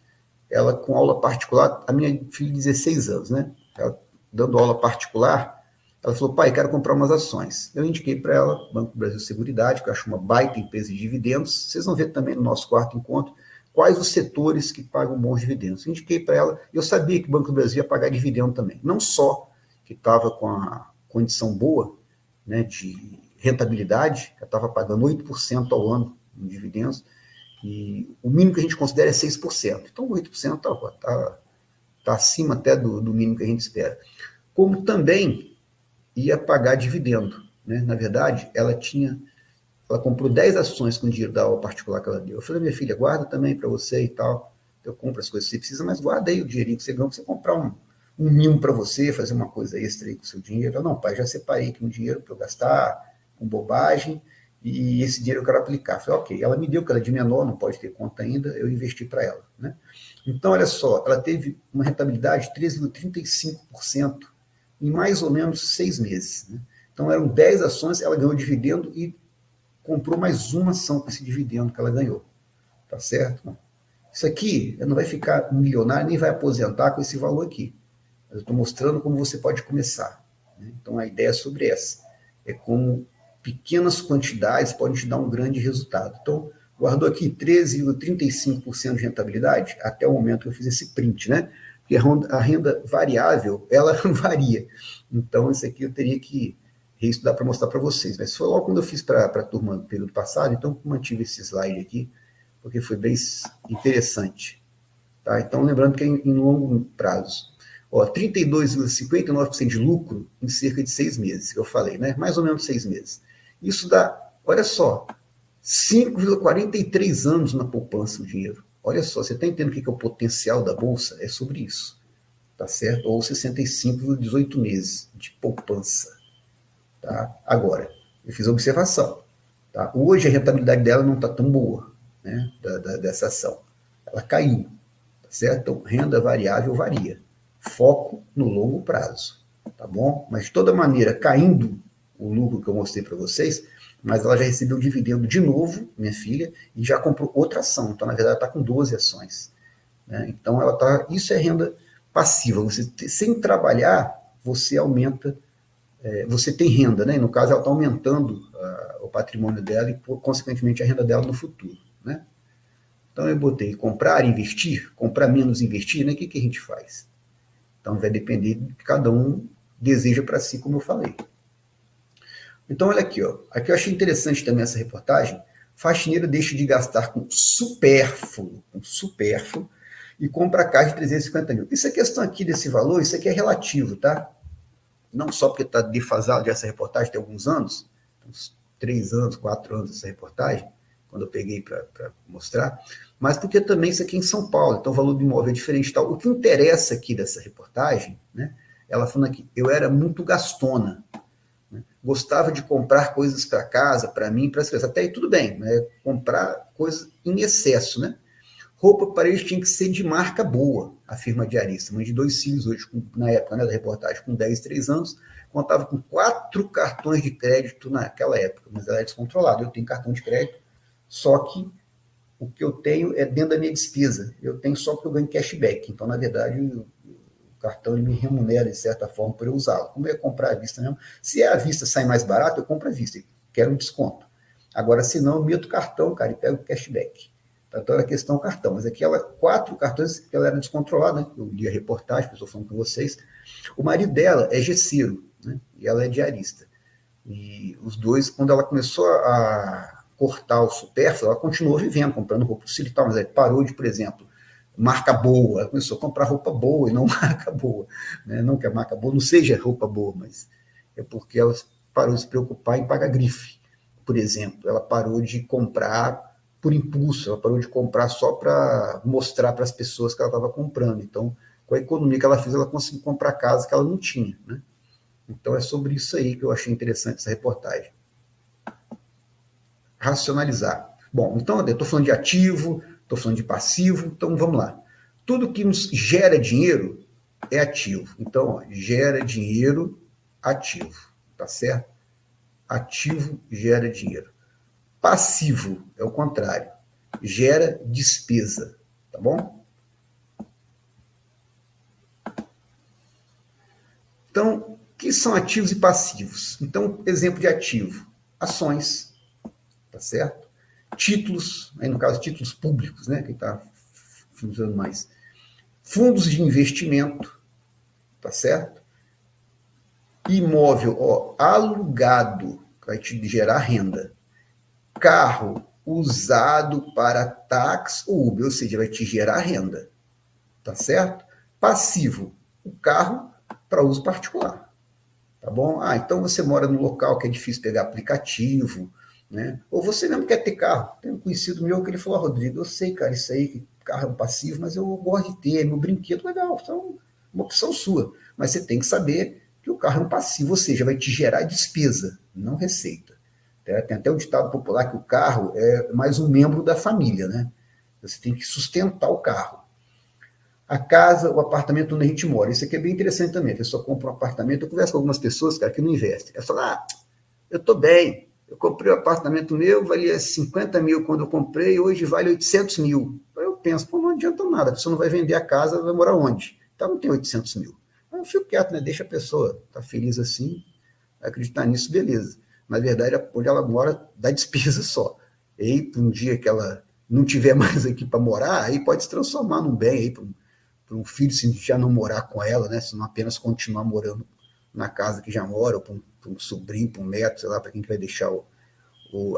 ela com aula particular, a minha filha de 16 anos, né? Ela, dando aula particular, Ela falou, pai, quero comprar umas ações. Eu indiquei para ela Banco do Brasil Seguridade, que eu acho uma baita empresa de dividendos. Vocês vão ver também no nosso quarto encontro quais os setores que pagam bons dividendos. Eu indiquei para ela, eu sabia que o Banco do Brasil ia pagar dividendo também. Não só que estava com a condição boa, né, de rentabilidade, já estava pagando 8% ao ano em dividendos, e o mínimo que a gente considera é 6%. Então, 8% está acima até do mínimo que a gente espera. Como também ia pagar dividendo. Né? Na verdade, ela comprou 10 ações com o dinheiro da aula particular que ela deu. Eu falei, minha filha, guarda também para você e tal. Eu compro as coisas que você precisa, mas guarda aí o dinheirinho que você ganha para você comprar um mimo para você, fazer uma coisa extra aí com o seu dinheiro. Eu, não, pai, já separei aqui um dinheiro para eu gastar com bobagem e esse dinheiro eu quero aplicar. Eu falei, ok, ela me deu, que ela é de menor, não pode ter conta ainda, eu investi para ela. Né? Então, olha só, ela teve uma rentabilidade de 13,35% em mais ou menos 6 meses. Né? Então, eram 10 ações, ela ganhou dividendo e comprou mais uma ação com esse dividendo que ela ganhou. Tá certo? Isso aqui não vai ficar milionário, nem vai aposentar com esse valor aqui. Eu estou mostrando como você pode começar. Né? Então, a ideia é sobre essa. É como pequenas quantidades podem te dar um grande resultado. Então, guardou aqui 13,35% de rentabilidade até o momento que eu fiz esse print, né? Porque a renda variável, ela varia. Então, isso aqui eu teria que reestudar para mostrar para vocês. Mas foi logo quando eu fiz para a turma no período passado, então mantive esse slide aqui, porque foi bem interessante. Tá? Então, lembrando que é em longo prazo. 32,59% de lucro em cerca de 6 meses, que eu falei, né? Mais ou menos 6 meses. Isso dá, olha só, 5,43 anos na poupança o dinheiro. Olha só, você está entendendo o que é o potencial da Bolsa? É sobre isso, tá certo? Ou 65,18 meses de poupança. Tá? Agora, eu fiz a observação. Tá? Hoje a rentabilidade dela não está tão boa, né? Dessa ação. Ela caiu, tá certo? Então, renda variável varia. Foco no longo prazo, tá bom? Mas de toda maneira, caindo o lucro que eu mostrei para vocês, mas ela já recebeu dividendo de novo, minha filha, e já comprou outra ação. Então, na verdade, ela está com 12 ações. Né? Então, isso é renda passiva. Você, sem trabalhar, você aumenta, você tem renda, né? E no caso, ela está aumentando o patrimônio dela e, consequentemente, a renda dela no futuro. Né? Então, eu botei comprar, investir, comprar menos, investir, né? O que a gente faz? Então, vai depender do que cada um deseja para si, como eu falei. Então, olha aqui, ó. Aqui eu achei interessante também essa reportagem. Faxineiro deixa de gastar com supérfluo, e compra a casa de 350 mil. Isso é questão aqui desse valor, isso aqui é relativo, tá? Não só porque está defasado dessa reportagem tem alguns anos, uns 3 anos, 4 anos essa reportagem, quando eu peguei para mostrar, mas porque também isso aqui é em São Paulo, então o valor do imóvel é diferente. Tal. O que interessa aqui dessa reportagem, né? Ela falando aqui, eu era muito gastona, né? Gostava de comprar coisas para casa, para mim, para as crianças. Até aí tudo bem, né? Comprar coisas em excesso, né? Roupa para eles tinha que ser de marca boa, afirma a diarista. Mãe de 2 filhos hoje, na época, né, da reportagem, com 10, 3 anos, contava com 4 cartões de crédito naquela época, mas ela é descontrolada. Eu tenho cartão de crédito, só que o que eu tenho é dentro da minha despesa. Eu tenho só porque eu ganho cashback. Então, na verdade, o cartão ele me remunera de certa forma por eu usá-lo. Como eu ia comprar à vista mesmo, se é à vista sai mais barato, eu compro à vista, quero um desconto. Agora, se não, eu meto o cartão, cara, e pego o cashback. Então, era questão cartão. Mas aqui, 4 cartões, que ela era descontrolada, né? Eu li a reportagem, que eu estou falando com vocês. O marido dela é gesseiro, né? E ela é diarista. E os dois, quando ela começou a cortar o supérfluo, ela continuou vivendo, comprando roupa do tal, mas aí parou de, por exemplo, marca boa, ela começou a comprar roupa boa e não marca boa. Né? Não que a marca boa não seja roupa boa, mas é porque ela parou de se preocupar em pagar grife, por exemplo. Ela parou de comprar por impulso, ela parou de comprar só para mostrar para as pessoas que ela estava comprando. Então, com a economia que ela fez, ela conseguiu comprar casa que ela não tinha. Né? Então, é sobre isso aí que eu achei interessante essa reportagem. Racionalizar. Bom, então, eu estou falando de ativo, estou falando de passivo, então vamos lá. Tudo que nos gera dinheiro é ativo. Então, ó, gera dinheiro, ativo, tá certo? Ativo gera dinheiro. Passivo é o contrário, gera despesa, tá bom? Então, que são ativos e passivos? Então, exemplo de ativo, ações, tá certo? Títulos, aí no caso títulos públicos, né, que está funcionando mais. Fundos de investimento, tá certo? Imóvel, ó, alugado, vai te gerar renda. Carro usado para táxi ou Uber, ou seja, vai te gerar renda, tá certo? Passivo, o carro para uso particular, tá bom? Ah, então você mora num local que é difícil pegar aplicativo, né? Ou você mesmo quer ter carro. Tem um conhecido meu que ele falou, Rodrigo, eu sei, cara, isso aí, que carro é um passivo, mas eu gosto de ter, é meu brinquedo, legal, então uma opção sua. Mas você tem que saber que o carro é um passivo, ou seja, vai te gerar despesa, não receita. Tem até o ditado popular que o carro é mais um membro da família, né? Você tem que sustentar o carro. A casa, o apartamento onde a gente mora. Isso aqui é bem interessante também. A pessoa compra um apartamento. Eu converso com algumas pessoas, cara, que não investem. Ela fala, eu estou bem. Eu comprei um apartamento meu, valia 50 mil quando eu comprei, hoje vale 800 mil. Eu penso, pô, não adianta nada. A pessoa não vai vender a casa, vai morar onde? Então não tem 800 mil. Eu fico quieto, né? Deixa a pessoa estar feliz assim, acreditar nisso, beleza. Na verdade, onde ela mora, dá despesa só. E aí, um dia que ela não tiver mais aqui para morar, aí pode se transformar num bem aí para um filho, se já não morar com ela, né? Se não apenas continuar morando na casa que já mora, ou para um sobrinho, para um neto, sei lá, para quem que vai deixar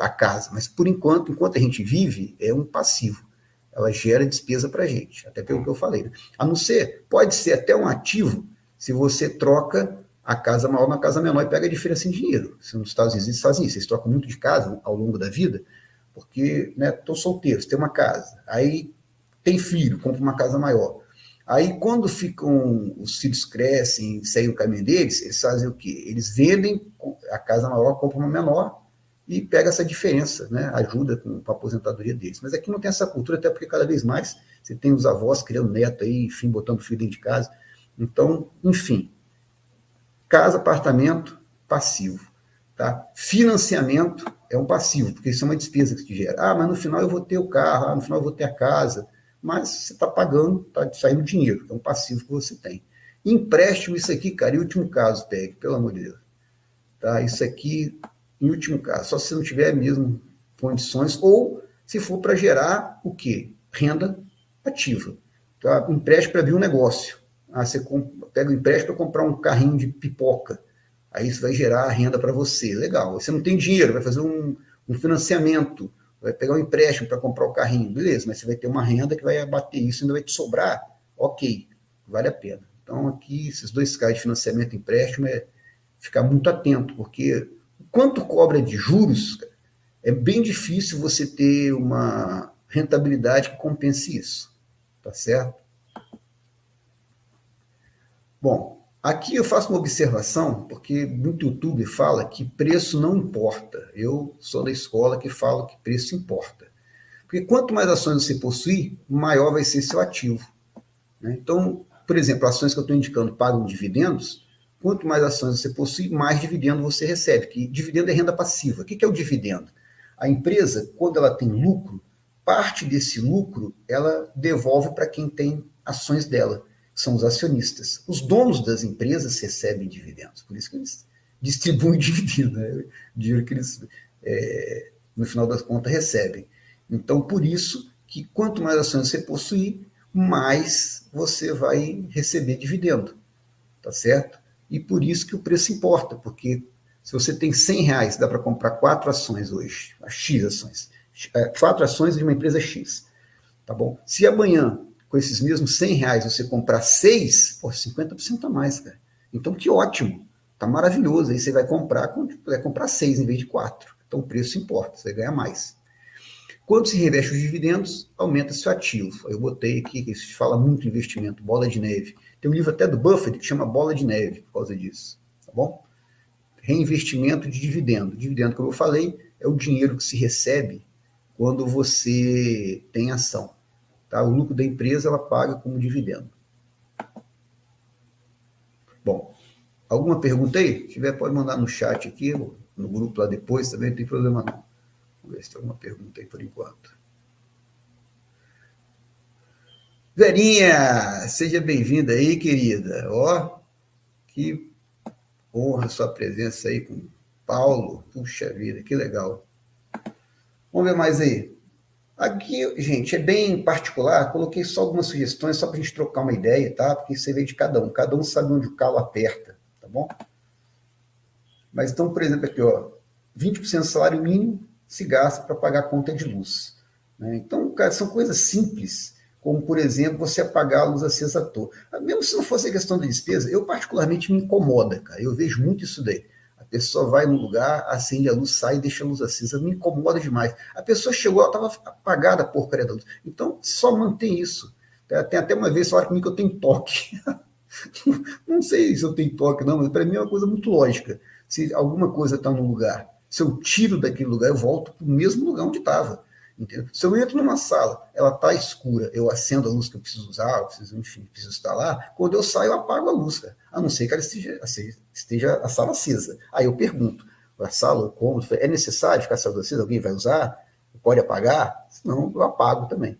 a casa. Mas, por enquanto a gente vive, é um passivo. Ela gera despesa para a gente, até pelo que eu falei. Né? A não ser, pode ser até um ativo, se você troca a casa maior na casa menor e pega a diferença em dinheiro. Se nos Estados Unidos eles fazem isso, eles trocam muito de casa ao longo da vida, porque, né, tô solteiro, você tem uma casa, aí tem filho, compra uma casa maior. Aí, quando os filhos crescem, seguem o caminho deles, eles fazem o quê? Eles vendem a casa maior, compram uma menor e pega essa diferença, né? Ajuda com a aposentadoria deles. Mas aqui não tem essa cultura, até porque cada vez mais você tem os avós criando neto aí, enfim, botando filho dentro de casa. Então, enfim, casa, apartamento, passivo. Tá? Financiamento é um passivo, porque isso é uma despesa que te gera. Ah, mas no final eu vou ter o carro, no final eu vou ter a casa. Mas você está pagando, está saindo dinheiro, é um passivo que você tem. Empréstimo, isso aqui, cara, em último caso, pegue, pelo amor de Deus. Tá? Isso aqui, em último caso, só se não tiver mesmo condições, ou se for para gerar o quê? Renda ativa. Tá? Empréstimo para abrir um negócio. Ah, você pega o empréstimo para comprar um carrinho de pipoca. Aí isso vai gerar renda para você. Legal. Você não tem dinheiro, vai fazer um financiamento, vai pegar um empréstimo para comprar o carrinho. Beleza, mas você vai ter uma renda que vai abater isso, ainda vai te sobrar. Ok, vale a pena. Então, aqui, esses dois casos de financiamento e empréstimo é ficar muito atento, porque quanto cobra de juros, é bem difícil você ter uma rentabilidade que compense isso. Tá certo? Bom, aqui eu faço uma observação, porque muito YouTube fala que preço não importa. Eu sou da escola que fala que preço importa. Porque quanto mais ações você possuir, maior vai ser seu ativo. Né? Então, por exemplo, ações que eu estou indicando pagam dividendos, quanto mais ações você possui, mais dividendo você recebe, que dividendo é renda passiva. O que é o dividendo? A empresa, quando ela tem lucro, parte desse lucro ela devolve para quem tem ações dela, são os acionistas. Os donos das empresas recebem dividendos, por isso que eles distribuem dividendos, né? Dinheiro que eles, no final das contas, recebem. Então, por isso que quanto mais ações você possuir, mais você vai receber dividendo, tá certo? E por isso que o preço importa, porque se você tem R$ 100, dá para comprar 4 ações hoje, X ações, 4 ações de uma empresa X, tá bom? Se amanhã, com esses mesmos R$ 100, você comprar 6, pô, 50% a mais, cara. Então, que ótimo, tá maravilhoso. Aí você vai comprar 6 em vez de 4. Então, o preço importa, você vai ganhar mais. Quando se reveste os dividendos, aumenta seu ativo. Eu botei aqui, que se fala muito em investimento, bola de neve. Tem um livro até do Buffett que chama Bola de Neve, por causa disso. Tá bom? Reinvestimento de dividendo. Dividendo, como eu falei, é o dinheiro que se recebe quando você tem ação. Tá? O lucro da empresa ela paga como dividendo. Bom, alguma pergunta aí? Se tiver, pode mandar no chat aqui, no grupo lá depois também, não tem problema não. Vamos ver se tem alguma pergunta aí por enquanto. Verinha, seja bem-vinda aí, querida. Ó, que Honra sua presença aí com Paulo. Puxa vida, que legal. Vamos ver mais aí. Aqui, gente, é bem particular, coloquei só algumas sugestões, só para a gente trocar uma ideia, tá? Porque isso aí vem de cada um sabe onde o calo aperta, tá bom? Mas então, por exemplo, aqui, ó, 20% do salário mínimo se gasta para pagar a conta de luz. Né? Então, cara, são coisas simples, como, por exemplo, você apagar a luz acesa à toa. Mesmo se não fosse a questão da despesa, eu particularmente me incomoda, cara. Eu vejo muito isso daí. A pessoa vai num lugar, acende a luz, sai e deixa a luz acesa. Me incomoda demais. A pessoa chegou, ela estava apagada a porcaria da luz. Então, só mantém isso. Tem até uma vez, falaram comigo que eu tenho toque. Não sei se eu tenho toque, não, mas para mim é uma coisa muito lógica. Se alguma coisa está num lugar, se eu tiro daquele lugar, eu volto para o mesmo lugar onde estava. Se eu entro numa sala, ela está escura, eu acendo a luz que eu preciso usar, enfim, preciso instalar, quando eu saio, eu apago a luz, cara. A não ser que ela esteja a sala acesa. Aí eu pergunto, a sala, o cômodo, é necessário ficar a sala acesa? Alguém vai usar? Pode apagar? Senão eu apago também.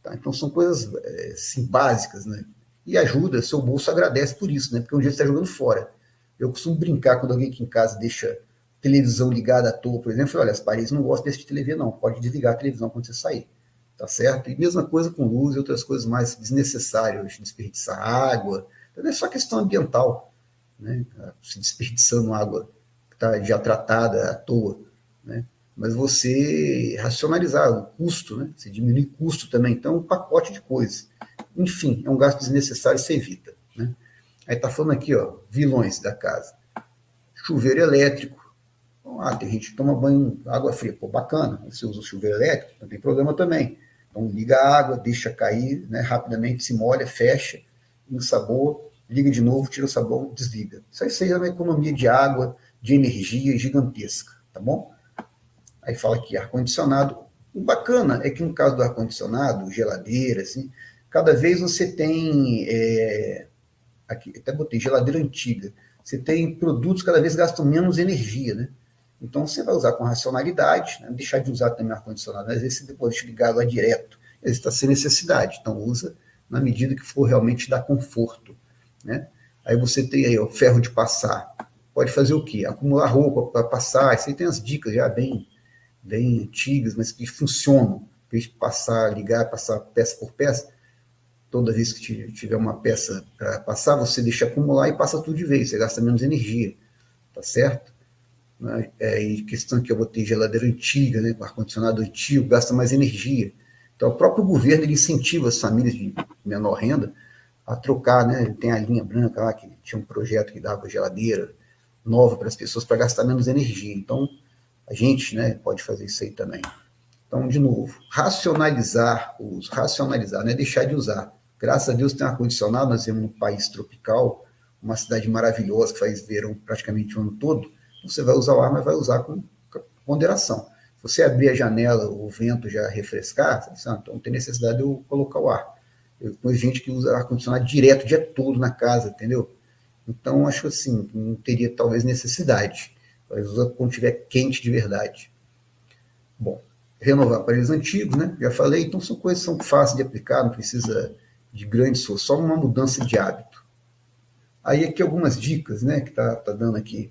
Tá? Então são coisas assim, básicas, né? E ajuda, seu bolso agradece por isso, né? Porque um dia você está jogando fora. Eu costumo brincar quando alguém aqui em casa deixa televisão ligada à toa, por exemplo, olha, as paredes não gostam desse de TV, não. Pode desligar a televisão quando você sair. Tá certo? E mesma coisa com luz e outras coisas mais desnecessárias, desperdiçar água. Então, não é só questão ambiental, né? Se desperdiçando água que está já tratada à toa, né? Mas você racionalizar o custo, né? Você diminuir o custo também. Então, um pacote de coisas. Enfim, é um gasto desnecessário, você evita, né? Aí tá falando aqui, ó, vilões da casa. Chuveiro elétrico. Tem gente que toma banho água fria. Pô, bacana. Você usa o chuveiro elétrico, não tem problema também. Então, liga a água, deixa cair, né, rapidamente, se molha, fecha, ensaboa, liga de novo, tira o sabão, desliga. Isso aí seja uma economia de água, de energia gigantesca, tá bom? Aí fala aqui, ar-condicionado. O bacana é que no caso do ar-condicionado, geladeira, assim, cada vez você tem aqui, até botei geladeira antiga, você tem produtos que cada vez gastam menos energia, né? Então você vai usar com racionalidade, né? Deixar de usar também ar-condicionado, às vezes você depois ligar lá direto, às vezes está sem necessidade, então usa na medida que for realmente dar conforto, né? Aí você tem aí o ferro de passar, pode fazer o quê? Acumular roupa para passar, isso aí tem as dicas já bem antigas, mas que funcionam, em vez de passar, ligar, passar peça por peça, toda vez que tiver uma peça para passar, você deixa acumular e passa tudo de vez, você gasta menos energia, tá certo? E questão que eu vou ter geladeira antiga, né, com ar-condicionado antigo, gasta mais energia. Então, o próprio governo ele incentiva as famílias de menor renda a trocar, né? Tem a linha branca lá, que tinha um projeto que dava geladeira nova para as pessoas para gastar menos energia. Então, a gente, né, pode fazer isso aí também. Então, de novo, racionalizar o uso, racionalizar, não é deixar de usar. Graças a Deus tem ar-condicionado, nós temos um país tropical, uma cidade maravilhosa que faz verão praticamente o ano todo, você vai usar o ar, mas vai usar com ponderação. Se você abrir a janela, o vento já refrescar, então não tem necessidade de eu colocar o ar. Eu conheço gente que usa ar-condicionado direto o dia todo na casa, entendeu? Então, acho assim, não teria talvez necessidade. Mas usa quando tiver quente de verdade. Bom, renovar aparelhos antigos, né? Já falei, então são coisas que são fáceis de aplicar, não precisa de grande esforço, só uma mudança de hábito. Aí aqui algumas dicas, né, que tá dando aqui.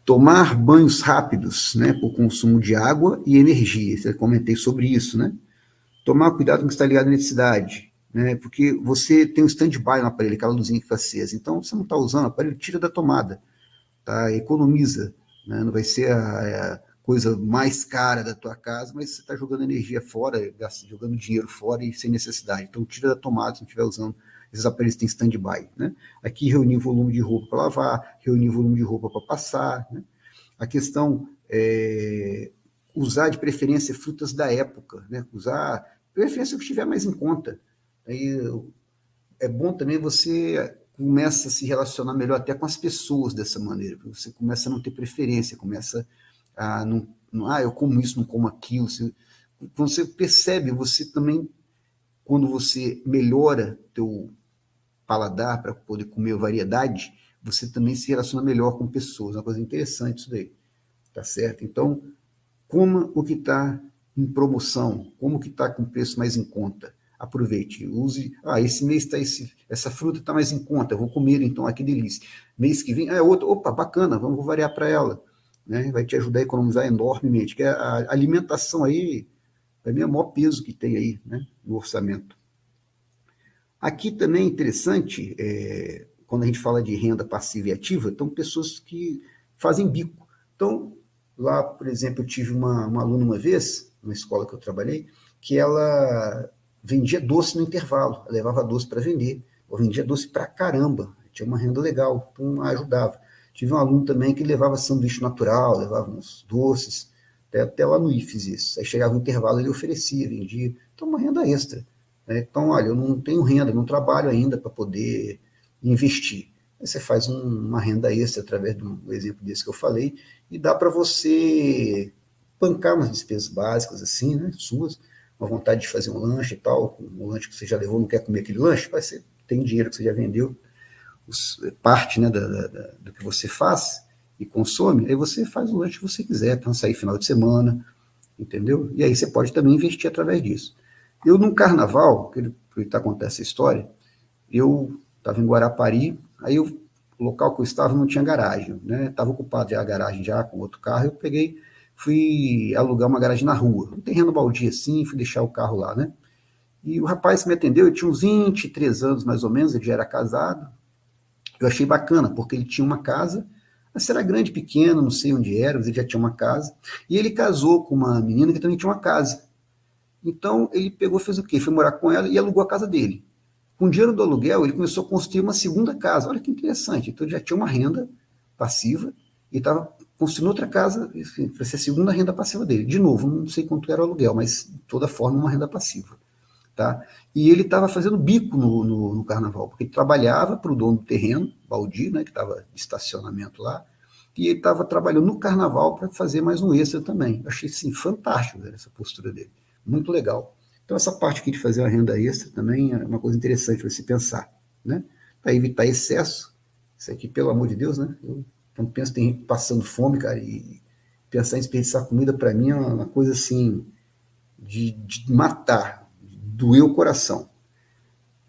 Tomar banhos rápidos, né, por consumo de água e energia. Eu comentei sobre isso, né? Tomar cuidado com o que está ligado à eletricidade, né? Porque você tem um stand-by no aparelho, aquela luzinha que fica acesa. Então, você não está usando o aparelho, tira da tomada, tá? Economiza, né? Não vai ser a coisa mais cara da tua casa, mas você está jogando energia fora, jogando dinheiro fora e sem necessidade. Então, tira da tomada se não estiver usando. Esses aparelhos têm stand-by, né? Aqui, reunir volume de roupa para lavar, reunir volume de roupa para passar, né? A questão usar de preferência frutas da época, né? Usar preferência que estiver mais em conta. Aí, é bom também você começa a se relacionar melhor até com as pessoas dessa maneira, porque você começa a não ter preferência, começa a não, eu como isso, não como aquilo. Você percebe, você também, quando você melhora teu paladar para poder comer variedade, você também se relaciona melhor com pessoas, é uma coisa interessante isso daí, tá certo? Então, coma o que está em promoção, como que está com preço mais em conta. aproveite, use, esse mês essa fruta está mais em conta, eu vou comer, então, que delícia. Mês que vem, outra, opa, bacana, vamos variar para ela, né? Vai te ajudar a economizar enormemente, que a alimentação aí, para mim, é o maior peso que tem aí, né, no orçamento. Aqui também é interessante, quando a gente fala de renda passiva e ativa, então, pessoas que fazem bico. Então, lá, por exemplo, eu tive uma aluna uma vez, numa escola que eu trabalhei, que ela vendia doce no intervalo, ela levava doce para vender, ou vendia doce para caramba, tinha uma renda legal, então ajudava. Tive um aluno também que levava sanduíche natural, levava uns doces, até lá no IFES isso. Aí chegava no intervalo, ele oferecia, vendia, então uma renda extra. Né? Então, olha, eu não tenho renda, não trabalho ainda para poder investir. Aí você faz uma renda extra através de um exemplo desse que eu falei, e dá para você bancar umas despesas básicas, assim, né, suas, uma vontade de fazer um lanche e tal, um lanche que você já levou, não quer comer aquele lanche, mas você tem dinheiro que você já vendeu, parte, né, do que você faz e consome, aí você faz o lanche que você quiser, para sair final de semana, entendeu? E aí você pode também investir através disso. Eu, num carnaval, que está contando essa história, eu estava em Guarapari, aí o local que eu estava não tinha garagem, né? Estava ocupado já a garagem já com outro carro, eu fui alugar uma garagem na rua, um terreno baldio assim, fui deixar o carro lá, né? E o rapaz que me atendeu, ele tinha uns 23 anos mais ou menos, ele já era casado. Eu achei bacana, porque ele tinha uma casa, mas era grande, pequena, não sei onde era, mas ele já tinha uma casa. E ele casou com uma menina que também tinha uma casa. Então ele pegou, fez o quê? Foi morar com ela e alugou a casa dele. Com o dinheiro do aluguel, ele começou a construir uma segunda casa. Olha que interessante. Então ele já tinha uma renda passiva e estava construindo outra casa para ser a segunda renda passiva dele. De novo, não sei quanto era o aluguel, mas de toda forma uma renda passiva. Tá? E ele estava fazendo bico no carnaval, porque ele trabalhava para o dono do terreno, baldio, né, que estava de estacionamento lá, e ele estava trabalhando no carnaval para fazer mais um extra também. Eu achei assim, fantástico, velho, essa postura dele. Muito legal. Então, essa parte aqui de fazer uma renda extra também é uma coisa interessante para se pensar, né? Para evitar excesso. Isso aqui, pelo amor de Deus, né? Eu, quando penso tem gente passando fome, cara, e pensar em desperdiçar comida, para mim, é uma coisa assim, de matar, doer o coração.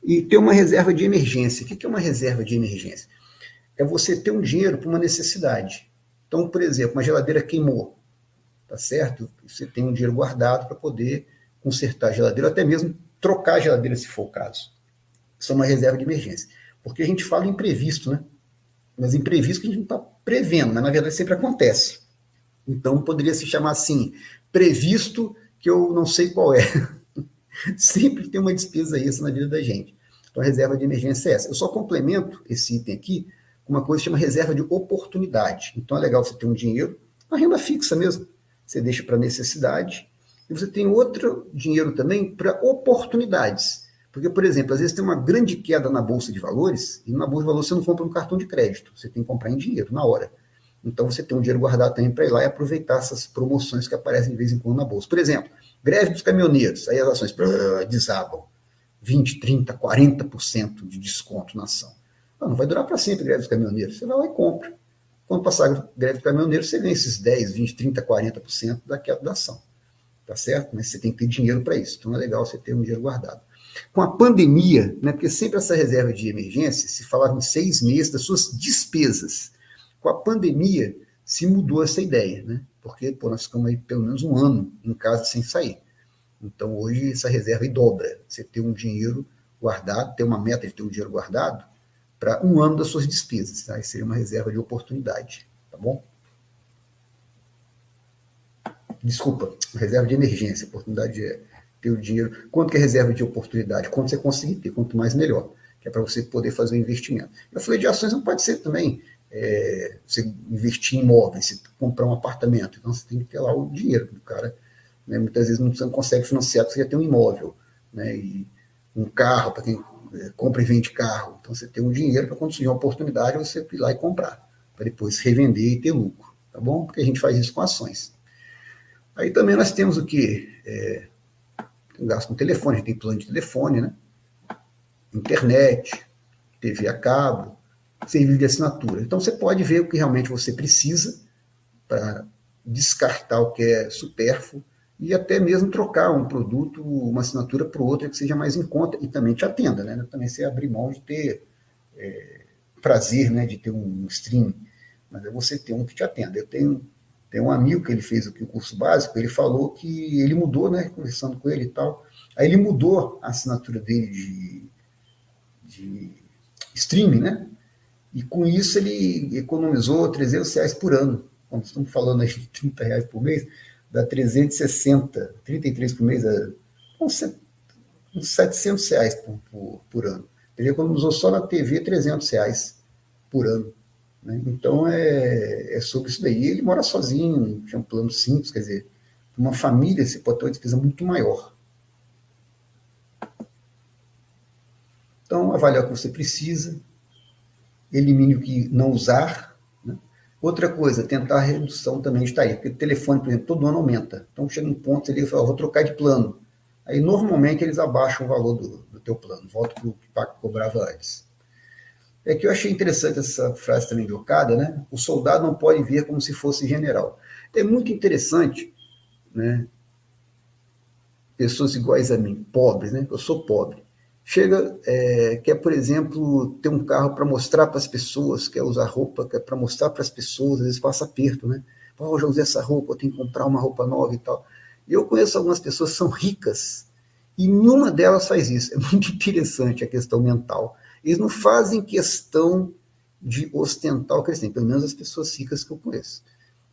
E ter uma reserva de emergência. O que é uma reserva de emergência? É você ter um dinheiro para uma necessidade. Então, por exemplo, uma geladeira queimou, tá certo? Você tem um dinheiro guardado para poder consertar a geladeira, ou até mesmo trocar a geladeira, se for o caso. Isso é uma reserva de emergência. Porque a gente fala em imprevisto, né? Mas imprevisto que a gente não está prevendo, mas na verdade sempre acontece. Então poderia se chamar assim, previsto que eu não sei qual é. Sempre tem uma despesa extra na vida da gente. Então a reserva de emergência é essa. Eu só complemento esse item aqui com uma coisa que chama reserva de oportunidade. Então é legal você ter um dinheiro, uma renda fixa mesmo. Você deixa para necessidade. E você tem outro dinheiro também para oportunidades. Porque, por exemplo, às vezes tem uma grande queda na Bolsa de Valores, e na Bolsa de Valores você não compra um cartão de crédito, você tem que comprar em dinheiro, na hora. Então você tem um dinheiro guardado também para ir lá e aproveitar essas promoções que aparecem de vez em quando na Bolsa. Por exemplo, greve dos caminhoneiros, aí as ações desabam, 20, 30, 40% de desconto na ação. Não vai durar para sempre a greve dos caminhoneiros, você vai lá e compra. Quando passar a greve dos caminhoneiros, você ganha esses 10, 20, 30, 40% da queda da ação. Tá certo? Mas você tem que ter dinheiro para isso. Então é legal você ter um dinheiro guardado. Com a pandemia, né, porque sempre essa reserva de emergência se falava em 6 meses das suas despesas. Com a pandemia se mudou essa ideia, né? Porque nós ficamos aí pelo menos um ano em casa sem sair. Então hoje essa reserva dobra. Você ter um dinheiro guardado, ter uma meta de ter um dinheiro guardado para um ano das suas despesas. Tá? Isso seria uma reserva de oportunidade. Tá bom? Desculpa, reserva de emergência, oportunidade é ter o dinheiro. Quanto que é reserva de oportunidade? Quanto você conseguir ter, quanto mais melhor, que é para você poder fazer o investimento. Eu falei de ações, não pode ser também você investir em imóveis, você comprar um apartamento, então você tem que ter lá o dinheiro do cara, né? Muitas vezes você não consegue financiar porque você já tem um imóvel, né? E um carro, para quem compra e vende carro, então você tem um dinheiro para quando surgir uma oportunidade, você ir lá e comprar, para depois revender e ter lucro, tá bom? Porque a gente faz isso com ações. Aí também nós temos o que? Tem gasto com telefone, a gente tem plano de telefone, né? Internet, TV a cabo, serviço de assinatura. Então você pode ver o que realmente você precisa para descartar o que é supérfluo e até mesmo trocar um produto, uma assinatura para outra que seja mais em conta e também te atenda, né? Também você abrir mão de ter prazer, né, de ter um streaming, mas é você ter um que te atenda. Tenho um amigo que ele fez aqui o curso básico, ele falou que ele mudou, né, conversando com ele e tal, aí ele mudou a assinatura dele de streaming, né, e com isso ele economizou R$ 300 por ano. Quando estamos falando aí de R$ 30 por mês, dá 360, 33 por mês, uns R$ 700 por ano. Ele economizou só na TV R$ 300 por ano. Né? Então é sobre isso daí. Ele mora sozinho, tinha um plano simples, quer dizer, uma família você pode ter uma despesa muito maior. Então, avaliar o que você precisa, elimine o que não usar. Né? Outra coisa, tentar a redução também de tarifa, porque o telefone, por exemplo, todo ano aumenta. Então chega um ponto ele fala, vou trocar de plano. Aí normalmente eles abaixam o valor do teu plano, volta para o que cobrava antes. É que eu achei interessante essa frase também de Okada, né? O soldado não pode ver como se fosse general. É muito interessante, né? Pessoas iguais a mim, pobres, né? Eu sou pobre. Chega, quer, por exemplo, ter um carro para mostrar para as pessoas, quer usar roupa, quer para mostrar para as pessoas, às vezes passa aperto, né? Oh, já usei essa roupa, eu tenho que comprar uma roupa nova e tal. Eu conheço algumas pessoas que são ricas e nenhuma delas faz isso. É muito interessante a questão mental. Eles não fazem questão de ostentar o que eles têm, pelo menos as pessoas ricas que eu conheço.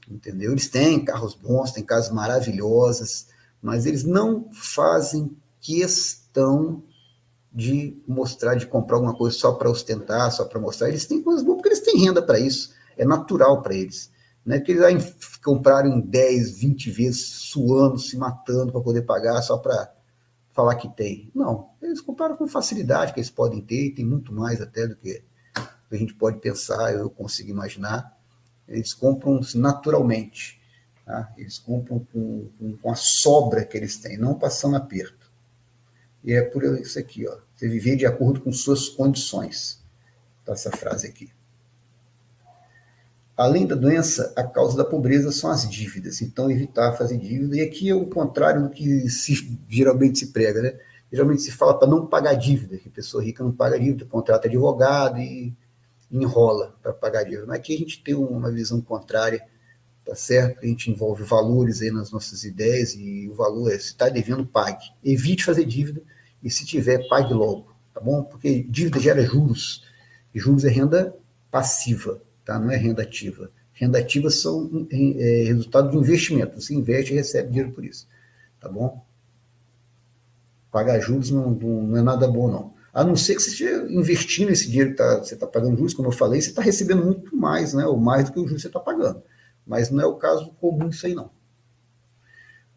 Entendeu? Eles têm carros bons, têm casas maravilhosas, mas eles não fazem questão de mostrar, de comprar alguma coisa só para ostentar, só para mostrar. Eles têm coisas boas porque eles têm renda para isso, é natural para eles. Não é que eles compraram 10, 20 vezes, suando, se matando para poder pagar só para falar que tem. Não, eles compraram com facilidade que eles podem ter, e tem muito mais até do que a gente pode pensar, eu consigo imaginar. Eles compram naturalmente, tá? Eles compram com a sobra que eles têm, não passando aperto. E é por isso aqui, ó, você viver de acordo com suas condições. Tá essa frase aqui. Além da doença, a causa da pobreza são as dívidas. Então, evitar fazer dívida. E aqui é o contrário do que geralmente se prega, né? Geralmente se fala para não pagar dívida, que a pessoa rica não paga dívida, contrata advogado e enrola para pagar dívida. Mas aqui a gente tem uma visão contrária, tá certo? A gente envolve valores aí nas nossas ideias e o valor é, se está devendo, pague. Evite fazer dívida e se tiver, pague logo, tá bom? Porque dívida gera juros. E juros é renda passiva, tá? Não é renda ativa. Renda ativa são resultado de investimento. Você investe e recebe dinheiro por isso, tá bom? Pagar juros não é nada bom, não. A não ser que você esteja investindo esse dinheiro que você está pagando juros, como eu falei, você está recebendo muito mais, né? Ou mais do que o juros que você está pagando. Mas não é o caso comum isso aí, não.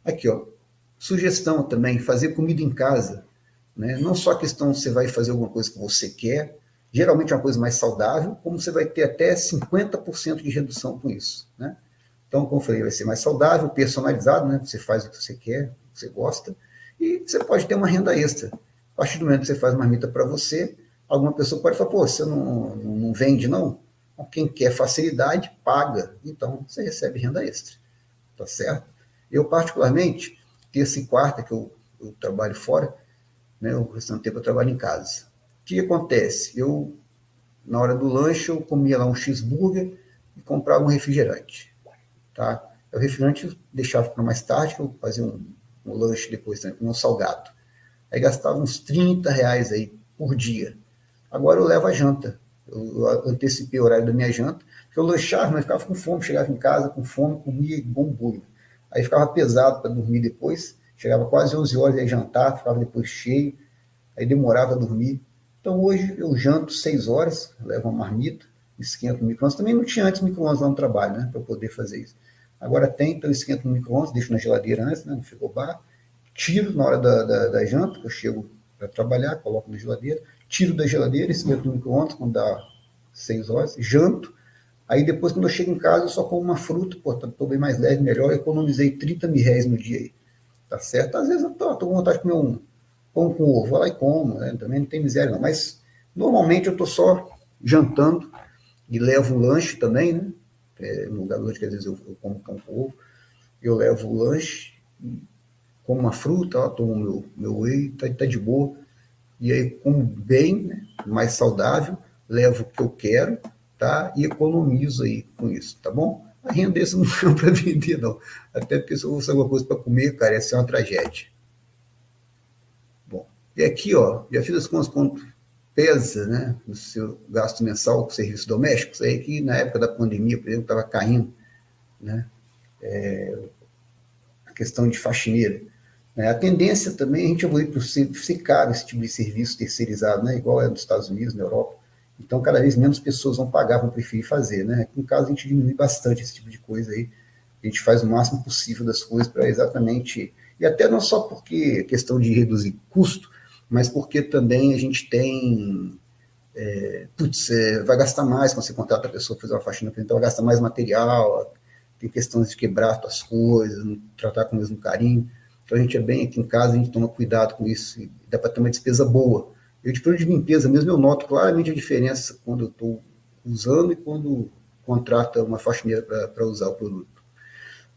Aqui, ó. Sugestão também, fazer comida em casa. Né? Não só a questão de você vai fazer alguma coisa que você quer, geralmente é uma coisa mais saudável, como você vai ter até 50% de redução com isso. Né? Então, como eu falei, vai ser mais saudável, personalizado, né? Você faz o que você quer, o que você gosta, e você pode ter uma renda extra. A partir do momento que você faz uma marmita para você, alguma pessoa pode falar, pô, você não vende, não? Quem quer facilidade, paga. Então, você recebe renda extra. Tá certo? Eu, particularmente, terça e quarta, que eu trabalho fora, né, o restante do tempo eu trabalho em casa. O que acontece? Eu, na hora do lanche, eu comia lá um cheeseburger e comprava um refrigerante. Tá? O refrigerante eu deixava para mais tarde, que eu fazia um lanche depois também, com um salgado. Aí gastava uns R$ 30 aí por dia. Agora eu levo a janta. Eu antecipei o horário da minha janta, porque eu lanchava, mas ficava com fome, chegava em casa com fome, comia igual um bolo. Aí ficava pesado para dormir depois, chegava quase 11 horas, aí jantar, ficava depois cheio, aí demorava a dormir. Então hoje eu janto 6 horas, levo uma marmita, esquento no micro-ondas. Também não tinha antes micro-ondas lá no trabalho, né, para eu poder fazer isso. Agora tem, então eu esquento no micro-ondas, deixo na geladeira antes, né, no frigobar, tiro na hora da janta, que eu chego para trabalhar, coloco na geladeira, tiro da geladeira, esquento no micro-ondas, quando dá 6 horas, janto. Aí depois, quando eu chego em casa, eu só como uma fruta, pô, tô bem mais leve, melhor, eu economizei R$ 30.000 no dia aí, tá certo? Às vezes eu tô com vontade de comer um pão com ovo, vou lá e como, né? Também não tem miséria não, mas normalmente eu tô só jantando e levo um lanche também, né? No lugar do lanche, que às vezes eu como pão com ovo, eu levo o lanche como uma fruta, ó, tomo meu whey, tá de boa. E aí, como bem, né, mais saudável, levo o que eu quero, tá? E economizo aí com isso, tá bom? A renda desse não é para vender, não. Até porque se eu fosse alguma coisa para comer, cara, ia ser uma tragédia. Bom, e aqui, ó, já fiz as contas quanto pesa, né, o seu gasto mensal com serviços domésticos. Aí que na época da pandemia, por exemplo, estava caindo, né, a questão de faxineira. A tendência também é a gente evoluir para ser caro esse tipo de serviço terceirizado, né? Igual é nos Estados Unidos, na Europa. Então, cada vez menos pessoas vão pagar, vão preferir fazer. Né? Aqui, no caso, a gente diminui bastante esse tipo de coisa aí. A gente faz o máximo possível das coisas para exatamente. E até não só porque é questão de reduzir custo, mas porque também a gente tem. Vai gastar mais quando você contrata a pessoa para fazer uma faxina, então vai gastar mais material, tem questões de quebrar as coisas, não tratar com o mesmo carinho. Então a gente é bem aqui em casa, a gente toma cuidado com isso, e dá para ter uma despesa boa. Eu, de produto de limpeza mesmo, eu noto claramente a diferença quando eu estou usando e quando contrata uma faxineira para usar o produto.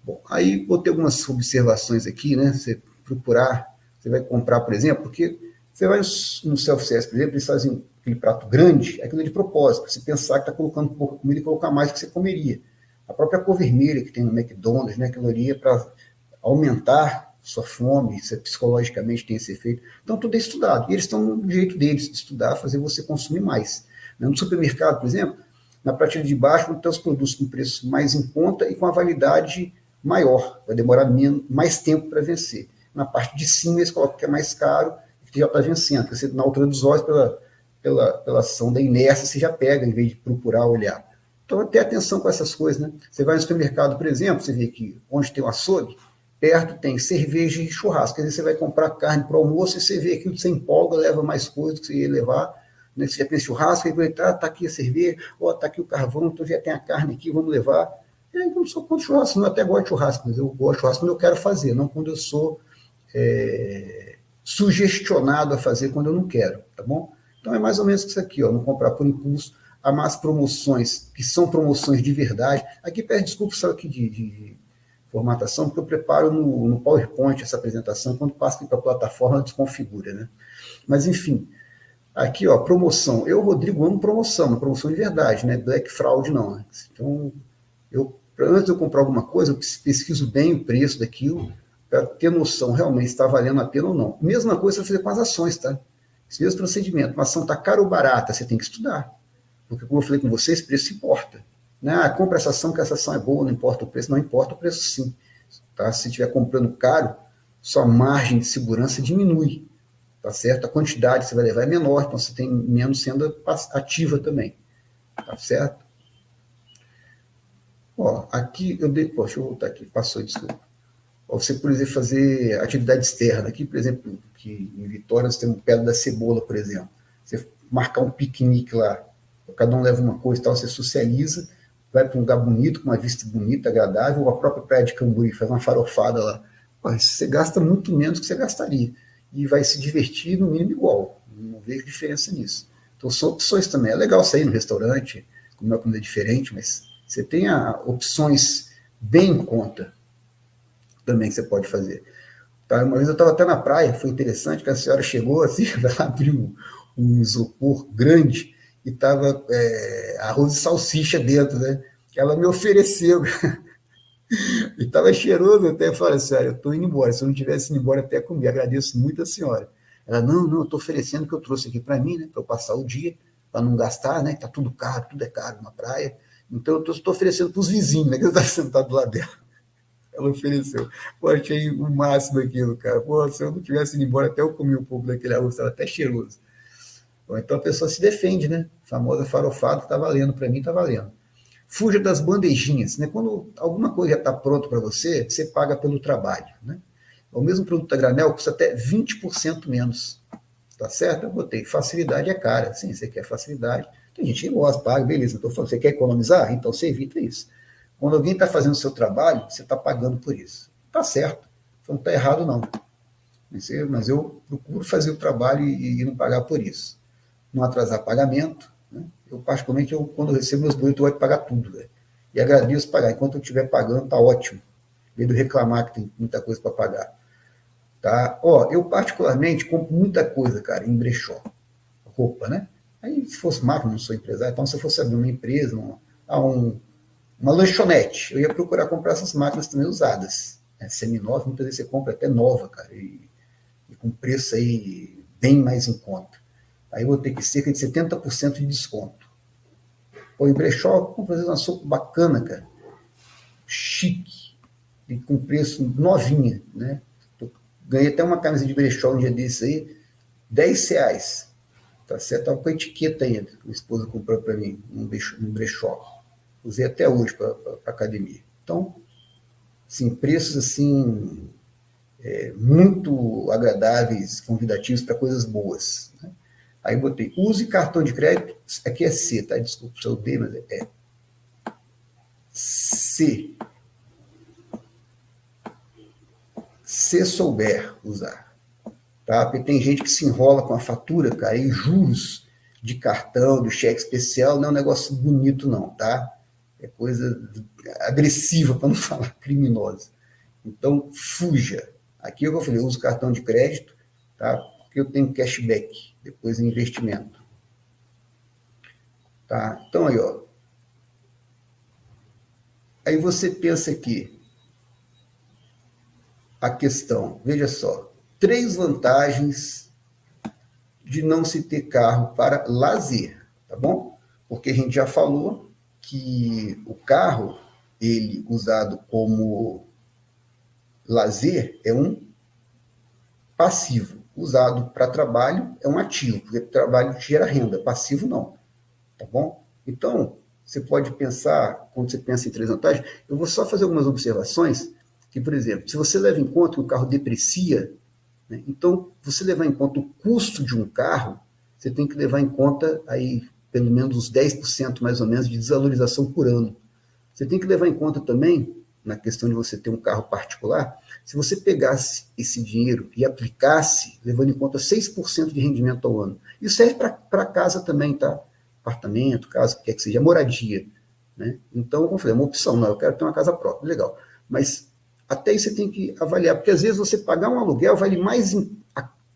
Bom, aí vou ter algumas observações aqui, né? Você procurar, você vai comprar, por exemplo, porque você vai no self-service, por exemplo, eles fazem aquele prato grande, aquilo é de propósito, você pensar que está colocando pouca comida e colocar mais do que você comeria. A própria cor vermelha que tem no McDonald's, né? Aquilo ali é para aumentar sua fome, você psicologicamente tem esse efeito. Então, tudo é estudado. E eles estão no jeito deles de estudar, fazer você consumir mais. No supermercado, por exemplo, na prateleira de baixo vão ter os produtos com preço mais em conta e com a validade maior. Vai demorar mais tempo para vencer. Na parte de cima, eles colocam que é mais caro e que já está vencendo. Porque você, na altura dos olhos, pela ação da inércia, você já pega, em vez de procurar olhar. Então, ter atenção com essas coisas. Né? Você vai no supermercado, por exemplo, você vê que onde tem um açougue, perto tem cerveja e churrasco. Quer dizer, você vai comprar carne para o almoço e você vê aquilo que você empolga, leva mais coisas que você ia levar. Né? Você já pensa churrasco, aí tá aqui a cerveja, ó, tá aqui o carvão, então já tem a carne aqui, vamos levar. Eu não sou contra churrasco, eu até gosto de churrasco, mas eu gosto de churrasco quando eu quero fazer, não quando eu sou sugestionado a fazer quando eu não quero, tá bom? Então é mais ou menos isso aqui, ó, não comprar por impulso, há mais promoções, que são promoções de verdade. Aqui peço desculpa só aqui de formatação, porque eu preparo no PowerPoint essa apresentação, quando passa aqui para a plataforma, desconfigura, né? Mas, enfim, aqui, ó, promoção. Eu, Rodrigo, amo promoção, uma promoção de verdade, né? Black Fraud, não. Né? Então, antes de eu comprar alguma coisa, eu pesquiso bem o preço daquilo, para ter noção realmente se está valendo a pena ou não. Mesma coisa você fazer com as ações, tá? Esse mesmo procedimento. Uma ação está cara ou barata, você tem que estudar. Porque, como eu falei com vocês, preço importa. Né? Compra essa ação, que essa ação é boa, não importa o preço. Não importa o preço, sim. Tá? Se estiver comprando caro, sua margem de segurança diminui. Tá certo? A quantidade que você vai levar é menor, então você tem menos renda ativa também. Tá certo? Ó, aqui eu dei. Deixa eu voltar aqui, passou, desculpa. Ó, você, por exemplo, fazer atividade externa. Aqui, por exemplo, que em Vitória nós temos Pedra da Cebola, por exemplo. Você marcar um piquenique lá, cada um leva uma coisa e tal, você socializa, vai para um lugar bonito, com uma vista bonita, agradável, ou a própria praia de Camburi, faz uma farofada lá. Pô, você gasta muito menos do que você gastaria. E vai se divertir no mínimo igual. Não vejo diferença nisso. Então são opções também. É legal sair no restaurante, comer uma comida diferente, mas você tem opções bem em conta também que você pode fazer. Tá? Uma vez eu estava até na praia, foi interessante que a senhora chegou assim, ela abriu um isopor grande e estava arroz e salsicha dentro, né? Ela me ofereceu. E estava cheiroso, até falei, sério, eu estou indo embora. Se eu não tivesse ido embora, até comer. Agradeço muito a senhora. Ela, não, eu estou oferecendo o que eu trouxe aqui para mim, né? Para eu passar o dia, para não gastar, né? Está tudo caro, tudo é caro na praia. Então eu estou oferecendo para os vizinhos, né? Que eu estava sentado lá dela. Ela ofereceu. Pô, achei o máximo aquilo, cara. Pô, se eu não tivesse ido embora, até eu comi um pouco daquele arroz, estava até cheiroso. Bom, então a pessoa se defende, né? A famosa farofada está valendo, para mim está valendo. Fuja das bandejinhas, né? Quando alguma coisa já está pronta para você, você paga pelo trabalho, né? O mesmo produto a granel custa até 20% menos, tá certo? Eu botei facilidade é cara, sim, você quer facilidade. Tem gente que gosta, paga, beleza. Estou falando, você quer economizar? Então você evita isso. Quando alguém está fazendo o seu trabalho, você está pagando por isso. Tá certo, não está errado não. Mas eu procuro fazer o trabalho e não pagar por isso. Não atrasar pagamento, né? Eu, particularmente, quando eu recebo meus boletos, eu vou pagar tudo. Véio. E agradeço pagar. Enquanto eu estiver pagando, tá ótimo. Em vez de reclamar que tem muita coisa para pagar. tá? Ó, eu particularmente compro muita coisa, cara, em brechó. Roupa, né? Aí, se fosse máquina, não sou empresário, então se eu fosse abrir uma empresa, uma lanchonete, eu ia procurar comprar essas máquinas também usadas. Né? Seminovas, muitas vezes você compra até nova, cara, e com preço aí bem mais em conta. Aí eu vou ter que cerca de 70% de desconto. Pô, em brechó, vamos fazer uma sopa bacana, cara. Chique. E com preço novinha, né? Ganhei até uma camisa de brechó um dia desse aí, R$10. Tá certo? Tava com a etiqueta ainda. Minha esposa comprou para mim um brechó. Usei até hoje para academia. Então, assim, preços assim muito agradáveis, convidativos para coisas boas. Né? Aí botei, use cartão de crédito, aqui é C, tá? Desculpa se eu D, mas é C. Se souber usar. Tá? Porque tem gente que se enrola com a fatura, cara, e juros de cartão, do cheque especial, não é um negócio bonito, não, tá? É coisa agressiva, para não falar criminosa. Então, fuja. Aqui eu falei, eu uso cartão de crédito, tá? Porque eu tenho cashback, depois investimento. Tá? Então, aí, ó. Aí você pensa aqui, a questão, veja só, 3 vantagens de não se ter carro para lazer, tá bom? Porque a gente já falou que o carro, ele usado como lazer, é um passivo. Usado para trabalho, é um ativo, porque trabalho gera renda, passivo não, tá bom? Então, você pode pensar, quando você pensa em 3 vantagens, eu vou só fazer algumas observações, que, por exemplo, se você leva em conta que o carro deprecia, né, então, você levar em conta o custo de um carro, você tem que levar em conta aí pelo menos uns 10% mais ou menos de desvalorização por ano. Você tem que levar em conta também, na questão de você ter um carro particular, se você pegasse esse dinheiro e aplicasse, levando em conta 6% de rendimento ao ano. Isso serve para casa também, tá? Apartamento, casa, o que quer que seja, moradia. Né? Então, como eu falei, é uma opção, não, eu quero ter uma casa própria, legal. Mas até isso você tem que avaliar, porque às vezes você pagar um aluguel vale mais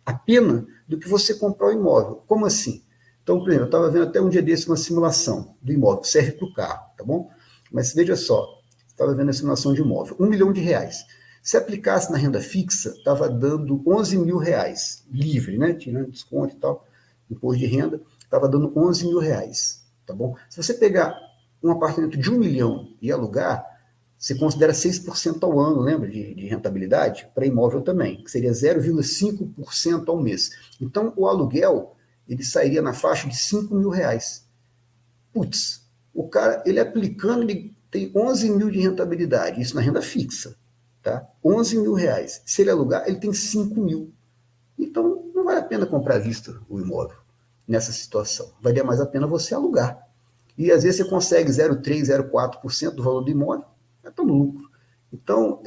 a pena do que você comprar o imóvel. Como assim? Então, por exemplo, eu estava vendo até um dia desse uma simulação do imóvel, serve para o carro, tá bom? Mas veja só, estava vendo a simulação de imóvel, R$1 milhão. Se aplicasse na renda fixa, estava dando R$11 mil, livre, né? Tirando desconto e tal, imposto de renda, estava dando R$11 mil, tá bom? Se você pegar um apartamento de 1 milhão e alugar, você considera 6% ao ano, lembra, de rentabilidade? Para imóvel também, que seria 0,5% ao mês. Então, o aluguel, ele sairia na faixa de R$5 mil. Putz, o cara, ele aplicando, ele tem 11 mil de rentabilidade, isso na renda fixa, tá? 11 mil reais. Se ele alugar, ele tem 5 mil. Então, não vale a pena comprar à vista o imóvel nessa situação. Valia mais a pena você alugar. E às vezes você consegue 0,3%, 0,4% do valor do imóvel, já está no lucro. Então,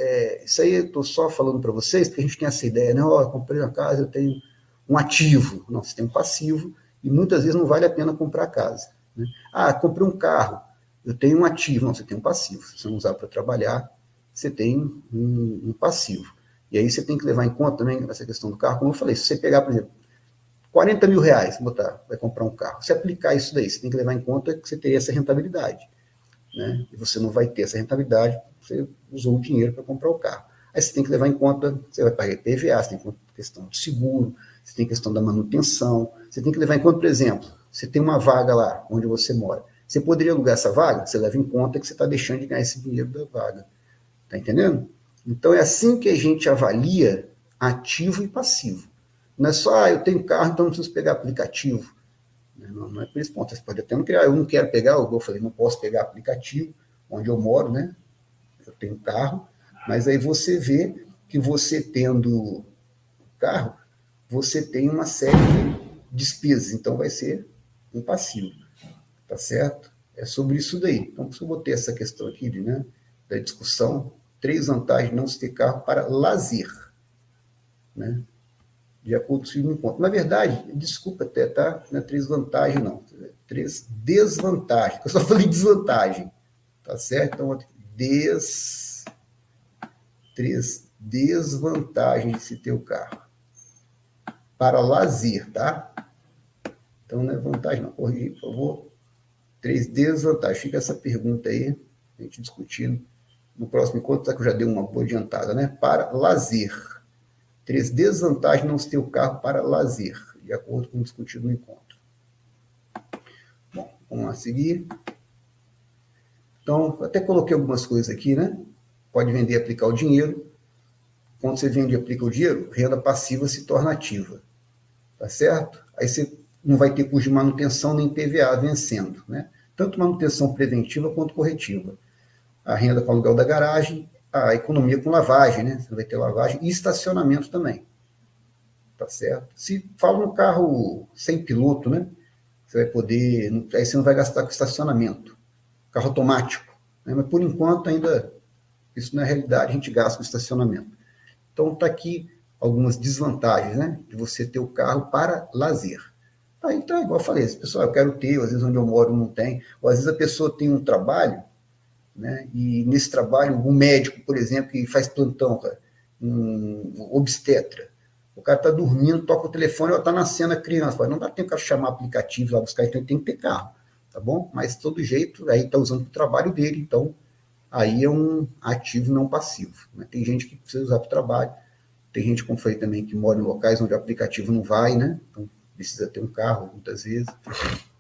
isso aí eu estou só falando para vocês, porque a gente tem essa ideia, né? Eu comprei uma casa, eu tenho um ativo. Não, você tem um passivo, e muitas vezes não vale a pena comprar a casa. Né? Comprei um carro, eu tenho um ativo. Não, você tem um passivo. Se você não usar para trabalhar, você tem um passivo. E aí você tem que levar em conta também essa questão do carro. Como eu falei, se você pegar, por exemplo, R$40 mil, vai comprar um carro. Se aplicar isso daí, você tem que levar em conta que você teria essa rentabilidade. Né? E você não vai ter essa rentabilidade, você usou o dinheiro para comprar o carro. Aí você tem que levar em conta, você vai pagar IPVA, você tem questão de seguro, você tem questão da manutenção, você tem que levar em conta, por exemplo, você tem uma vaga lá onde você mora. Você poderia alugar essa vaga? Você leva em conta que você está deixando de ganhar esse dinheiro da vaga. Tá entendendo? Então é assim que a gente avalia ativo e passivo. Não é só, eu tenho carro, então não preciso pegar aplicativo. Não é por esse ponto. Você pode até não criar, eu não quero pegar, eu falei, não posso pegar aplicativo onde eu moro, né? Eu tenho carro, mas aí você vê que você tendo carro, você tem uma série de despesas, então vai ser um passivo, tá certo? É sobre isso daí. Então, eu botei essa questão aqui, né, da discussão, 3 vantagens de não se ter carro para lazer, né? De acordo com o segundo ponto. Na verdade, desculpa até, tá? Não é 3 vantagens, não. 3 desvantagens. Eu só falei desvantagem, tá certo? Então, 3 desvantagens de se ter o carro. Para lazer, tá? Então, não é vantagem, não. Corrigir, por favor. 3 desvantagens. Fica essa pergunta aí, a gente discutindo no próximo encontro, tá, que eu já dei uma boa adiantada, né? Para lazer. 3 desvantagens de não se ter o carro para lazer, de acordo com o discutido no encontro. Bom, vamos lá seguir. Então, até coloquei algumas coisas aqui, né? Pode vender e aplicar o dinheiro. Quando você vende e aplica o dinheiro, renda passiva se torna ativa. Tá certo? Aí você não vai ter custo de manutenção nem PVA vencendo, né? Tanto manutenção preventiva quanto corretiva. A renda com aluguel da garagem, a economia com lavagem, né? Você vai ter lavagem e estacionamento também. Tá certo? Se fala no carro sem piloto, né? Você vai poder, aí você não vai gastar com estacionamento. Carro automático, né? Mas por enquanto ainda isso não é realidade, a gente gasta com estacionamento. Então está aqui algumas desvantagens, né? De você ter o carro para lazer. Aí, então, igual eu falei, pessoal, eu quero ter, às vezes onde eu moro não tem, ou às vezes a pessoa tem um trabalho, né? E nesse trabalho, um médico, por exemplo, que faz plantão, cara, um obstetra, o cara está dormindo, toca o telefone, ou está nascendo a criança, não dá tempo para chamar aplicativo lá buscar, então ele tem que ter carro, tá bom? Mas de todo jeito, aí está usando o trabalho dele, então aí é um ativo não passivo, né? Tem gente que precisa usar para o trabalho, tem gente, como falei também, que mora em locais onde o aplicativo não vai, né? Então precisa ter um carro, muitas vezes.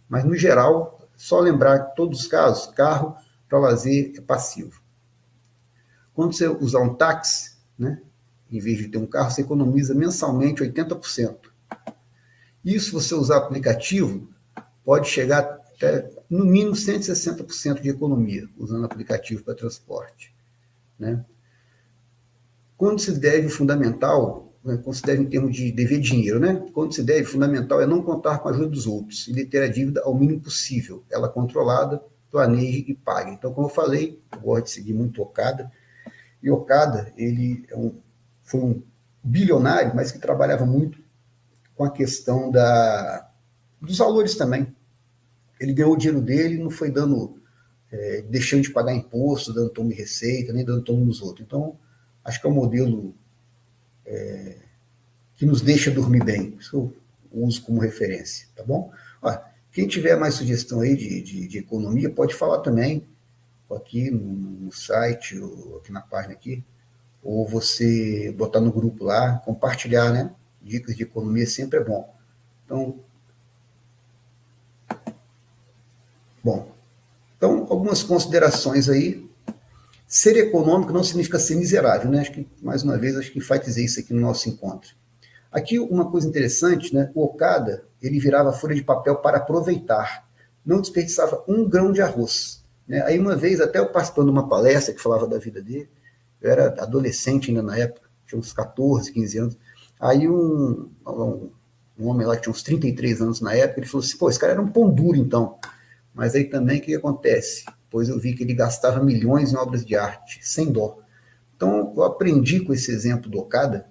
Mas, no geral, só lembrar que, em todos os casos, carro para lazer é passivo. Quando você usar um táxi, né, em vez de ter um carro, você economiza mensalmente 80%. Isso, se você usar aplicativo, pode chegar até, no mínimo, 160% de economia, usando aplicativo para transporte, né? Quando se deve, fundamental, quando se deve em termos de dever dinheiro, né? Quando se deve, fundamental é não contar com a ajuda dos outros e ter a dívida ao mínimo possível. Ela controlada, planeje e pague. Então, como eu falei, eu gosto de seguir muito Okada. E Okada, ele foi um bilionário, mas que trabalhava muito com a questão dos valores também. Ele ganhou o dinheiro dele, não foi deixando de pagar imposto, dando toma de receita, nem dando toma nos outros. Então, acho que é um modelo que nos deixa dormir bem. Isso eu uso como referência, tá bom? Ó, quem tiver mais sugestão aí de economia, pode falar também, aqui no site, ou aqui na página aqui, ou você botar no grupo lá, compartilhar, né? Dicas de economia sempre é bom. Então, algumas considerações aí. Ser econômico não significa ser miserável, né? Acho que, mais uma vez, acho que enfatizei isso aqui no nosso encontro. Aqui, uma coisa interessante, né? O Okada, ele virava folha de papel para aproveitar. Não desperdiçava um grão de arroz, né? Aí, uma vez, até eu participando de uma palestra que falava da vida dele, eu era adolescente ainda na época, tinha uns 14, 15 anos. Aí, um homem lá que tinha uns 33 anos na época, ele falou assim, pô, esse cara era um pão duro, então. Mas aí também, o que acontece? Pois eu vi que ele gastava milhões em obras de arte, sem dó. Então, eu aprendi com esse exemplo do Okada,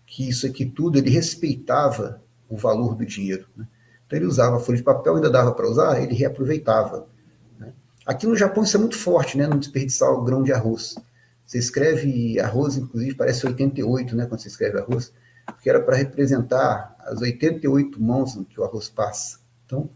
que isso aqui tudo, ele respeitava o valor do dinheiro, né? Então, ele usava folha de papel, ainda dava para usar, ele reaproveitava, né? Aqui no Japão isso é muito forte, né? Não desperdiçar o grão de arroz. Você escreve arroz, inclusive, parece 88, né? Quando você escreve arroz, porque era para representar as 88 mãos que o arroz passa. Então,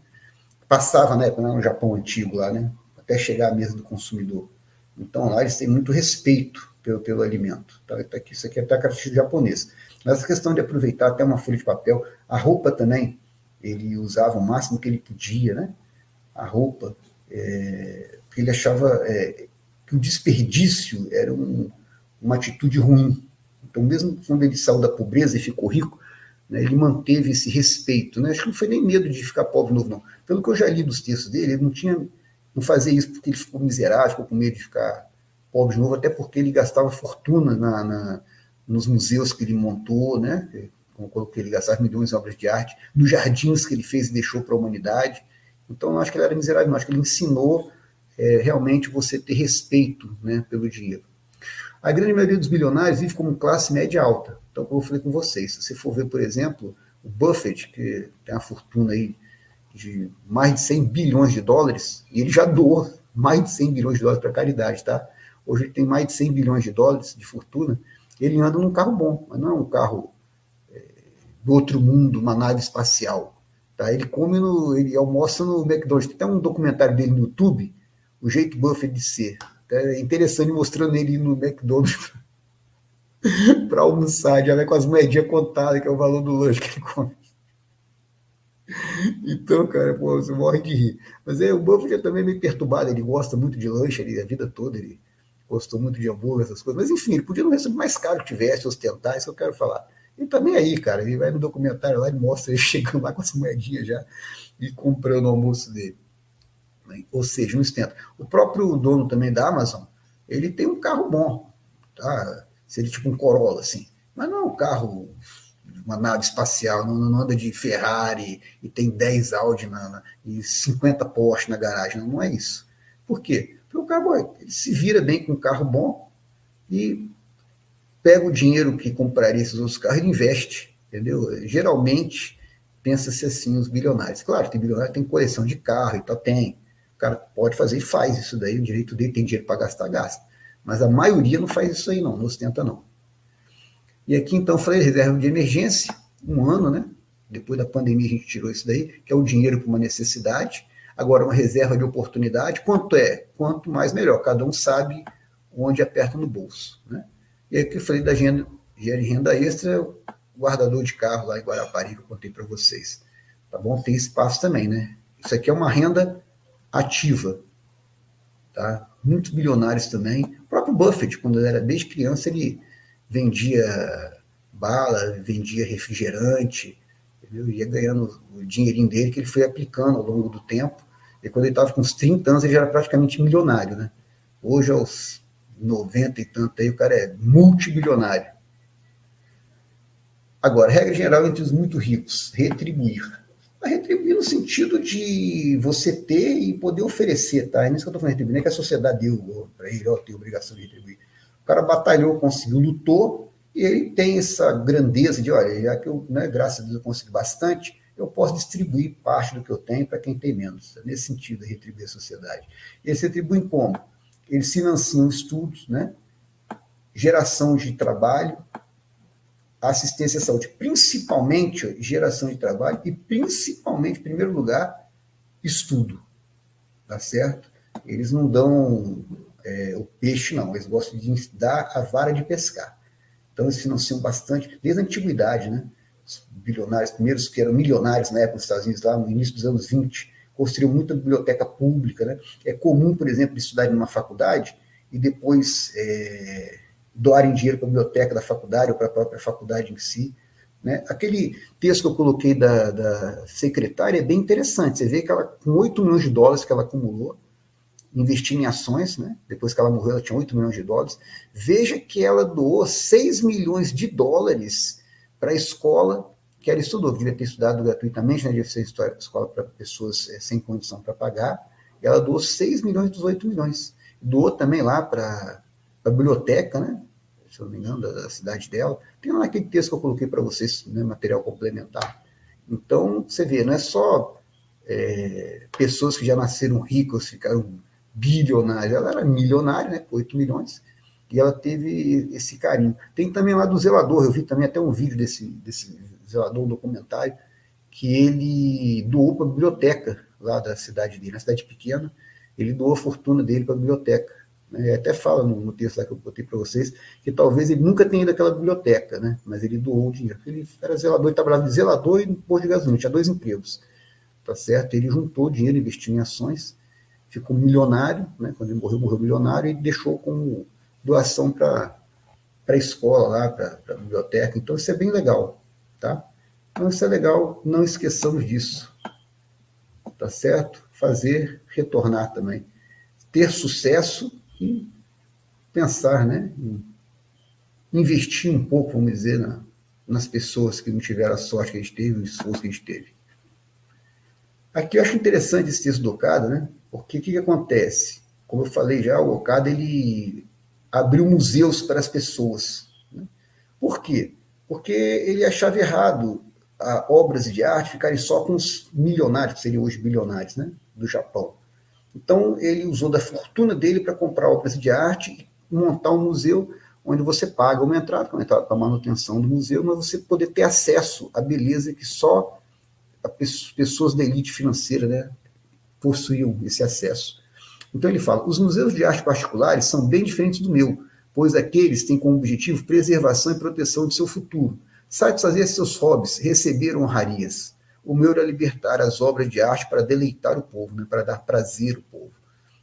passava, né, no Japão antigo lá, né, até chegar à mesa do consumidor. Então lá eles têm muito respeito pelo alimento. Tá? Isso aqui é até a característica japonesa. Mas a questão de aproveitar até uma folha de papel, a roupa também, ele usava o máximo que ele podia, né? A roupa, porque ele achava que o desperdício era uma atitude ruim. Então, mesmo quando ele saiu da pobreza e ficou rico, né, ele manteve esse respeito, né? Acho que não foi nem medo de ficar pobre novo, não. Pelo que eu já li dos textos dele, ele não fazia isso porque ele ficou miserável, ficou com medo de ficar pobre de novo, até porque ele gastava fortuna nos museus que ele montou, né? Como coloquei, ele gastava milhões em obras de arte, nos jardins que ele fez e deixou para a humanidade. Então, eu acho que ele era miserável, não. Acho que ele ensinou realmente você ter respeito, né, pelo dinheiro. A grande maioria dos bilionários vive como classe média alta. Então, como eu falei com vocês, se você for ver, por exemplo, o Buffett, que tem uma fortuna aí de mais de 100 bilhões de dólares, e ele já doou mais de 100 bilhões de dólares para a caridade, tá? Hoje ele tem mais de 100 bilhões de dólares de fortuna, Ele anda num carro bom, mas não é um carro do outro mundo, uma nave espacial. Tá? Ele almoça no McDonald's. Tem até um documentário dele no YouTube, O Jeito Buffett de Ser. É interessante mostrando ele no McDonald's para almoçar, já vai com as moedinhas contadas, que é o valor do lanche que ele come. Então, cara, pô, você morre de rir. Mas o Buffett é também meio perturbado, ele gosta muito de lanche, a vida toda ele gostou muito de hambúrguer, essas coisas. Mas enfim, ele podia não receber mais caro que tivesse, ostentar, isso que eu quero falar. Ele também aí, cara, ele vai no documentário lá e mostra ele chegando lá com as moedinhas já e comprando o almoço dele. Ou seja, não ostenta. O próprio dono também da Amazon, ele tem um carro bom, tá? Seria tipo um Corolla, assim. Mas não é um carro, uma nave espacial, não anda de Ferrari e tem 10 Audi e 50 Porsche na garagem, não é isso. Por quê? Porque o carro ele se vira bem com um carro bom e pega o dinheiro que compraria esses outros carros e investe, entendeu? Geralmente, pensa-se assim, os bilionários. Claro, tem bilionário, tem coleção de carro e tal, tem. O cara pode fazer e faz isso daí, o direito dele, tem dinheiro para gastar, gasta. Mas a maioria não faz isso aí não ostenta não. E aqui então eu falei reserva de emergência, um ano, né? Depois da pandemia a gente tirou isso daí, que é o dinheiro para uma necessidade. Agora, uma reserva de oportunidade, quanto é? Quanto mais melhor, cada um sabe onde aperta no bolso, né? E aqui eu falei da renda extra, o guardador de carro lá em Guarapari, que eu contei para vocês. Tá bom? Tem espaço também, né? Isso aqui é uma renda ativa. Tá? Muitos bilionários também. O próprio Buffett, quando ele era desde criança, ele vendia bala, vendia refrigerante, entendeu? Ia ganhando o dinheirinho dele que ele foi aplicando ao longo do tempo. E quando ele estava com uns 30 anos, ele já era praticamente milionário, né? Hoje, aos 90 e tanto aí, o cara é multibilionário. Agora, regra geral entre os muito ricos, retribuir. Retribuir no sentido de você ter e poder oferecer, tá? É nisso que eu estou falando, retribuir, não é que a sociedade deu para ele, ó, tem obrigação de retribuir. O cara batalhou, conseguiu, lutou, e ele tem essa grandeza de, olha, já que eu, né, graças a Deus eu consegui bastante, eu posso distribuir parte do que eu tenho para quem tem menos. Nesse sentido, retribuir a sociedade. E eles retribuem como? Eles financiam estudos, né? Geração de trabalho, assistência à saúde, principalmente geração de trabalho e principalmente, em primeiro lugar, estudo, tá certo? Eles não dão o peixe, não, eles gostam de dar a vara de pescar. Então, eles financiam bastante, desde a antiguidade, né? Os bilionários, primeiros que eram milionários na época dos Estados Unidos, lá no início dos anos 20, construíram muita biblioteca pública, né? É comum, por exemplo, estudar em uma faculdade e depois doarem dinheiro para a biblioteca da faculdade ou para a própria faculdade em si. Né? Aquele texto que eu coloquei da secretária é bem interessante. Você vê que ela, com 8 milhões de dólares que ela acumulou, investindo em ações, né? Depois que ela morreu, ela tinha 8 milhões de dólares. Veja que ela doou 6 milhões de dólares para a escola que ela estudou, que devia ter estudado gratuitamente, né? Devia ser escola para pessoas sem condição para pagar. E ela doou 6 milhões dos 8 milhões. Doou também lá para a biblioteca, né? Se eu não me engano, da cidade dela. Tem lá aquele texto que eu coloquei para vocês, né, material complementar. Então, você vê, não é só pessoas que já nasceram ricas, ficaram bilionárias. Ela era milionária, né, 8 milhões, e ela teve esse carinho. Tem também lá do zelador, eu vi também até um vídeo desse zelador, um documentário, que ele doou para a biblioteca lá da cidade dele, na cidade pequena, ele doou a fortuna dele para a biblioteca. Até fala no texto lá que eu botei para vocês, que talvez ele nunca tenha ido àquela biblioteca, né? Mas ele doou o dinheiro. Ele era zelador, ele trabalhava de zelador e no posto de gasolina, tinha 2 empregos, tá certo? Ele juntou o dinheiro, investiu em ações, ficou milionário, né? Quando ele morreu milionário e deixou como doação para a escola lá, para a biblioteca. Então isso é bem legal, tá? Então isso é legal, não esqueçamos disso, tá certo? Fazer, retornar também. Ter sucesso e pensar, né, em investir um pouco, vamos dizer, nas pessoas que não tiveram a sorte que a gente teve, o esforço que a gente teve. Aqui eu acho interessante esse texto do Okada, né, porque o que acontece? Como eu falei já, o Okada ele abriu museus para as pessoas. Né? Por quê? Porque ele achava errado obras de arte ficarem só com os milionários, que seriam hoje bilionários, né, do Japão. Então, ele usou da fortuna dele para comprar obras de arte e montar um museu onde você paga uma entrada para a manutenção do museu, mas você poder ter acesso à beleza que só as pessoas da elite financeira, né, possuíam esse acesso. Então ele fala, os museus de arte particulares são bem diferentes do meu, pois aqueles têm como objetivo preservação e proteção de seu futuro. Satisfazer seus hobbies, receber honrarias. O meu era libertar as obras de arte para deleitar o povo, né, para dar prazer ao povo.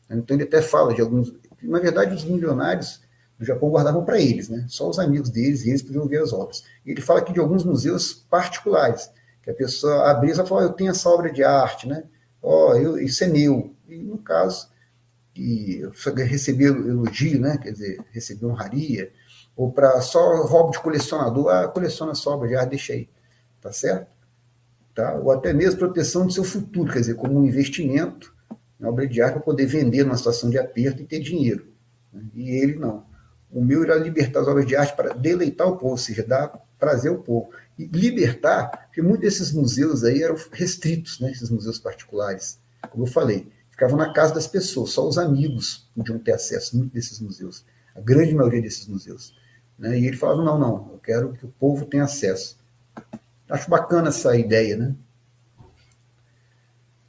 Então ele até fala de alguns... Na verdade, os milionários do Japão guardavam para eles, né? Só os amigos deles e eles podiam ver as obras. E ele fala aqui de alguns museus particulares, que a pessoa abria e fala, eu tenho essa obra de arte, né? Isso é meu. E no caso, receber elogio, né? Quer dizer, receber honraria, ou para só hobby de colecionador, coleciona essa obra de arte, deixa aí, tá certo? Tá? Ou até mesmo proteção do seu futuro, quer dizer, como um investimento na obra de arte para poder vender numa situação de aperto e ter dinheiro. Né? E ele não. O meu era libertar as obras de arte para deleitar o povo, ou seja, dar prazer ao povo. E libertar, porque muitos desses museus aí eram restritos, né? Esses museus particulares, como eu falei, ficavam na casa das pessoas, só os amigos podiam ter acesso a muitos desses museus, a grande maioria desses museus. Né? E ele falava, não, eu quero que o povo tenha acesso. Acho bacana essa ideia, né?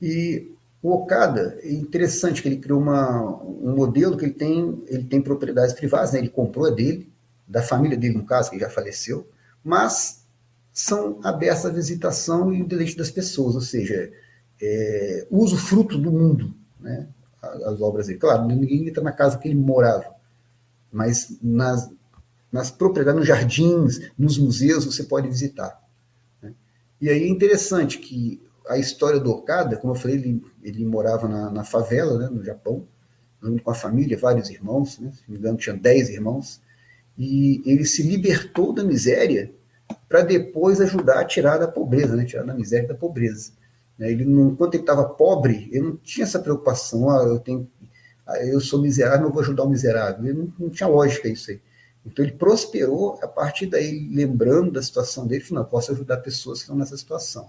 E o Okada, é interessante que ele criou um modelo que ele tem propriedades privadas, né? Ele comprou a dele, da família dele, no caso, que já faleceu, mas são abertas à visitação e o deleite das pessoas, ou seja, uso fruto do mundo, né? As obras dele. Claro, ninguém entra na casa que ele morava, mas nas propriedades, nos jardins, nos museus, você pode visitar. Né? E aí é interessante que a história do Okada, como eu falei, ele morava na favela, né, no Japão, com a família, vários irmãos, né, se não me engano, tinha 10 irmãos, e ele se libertou da miséria para depois ajudar a tirar da pobreza, né, tirar da miséria da pobreza. Ele não, enquanto ele estava pobre, ele não tinha essa preocupação, eu sou miserável, eu vou ajudar o miserável. Ele não tinha lógica isso aí. Então ele prosperou a partir daí, lembrando da situação dele, falou, não, eu posso ajudar pessoas que estão nessa situação.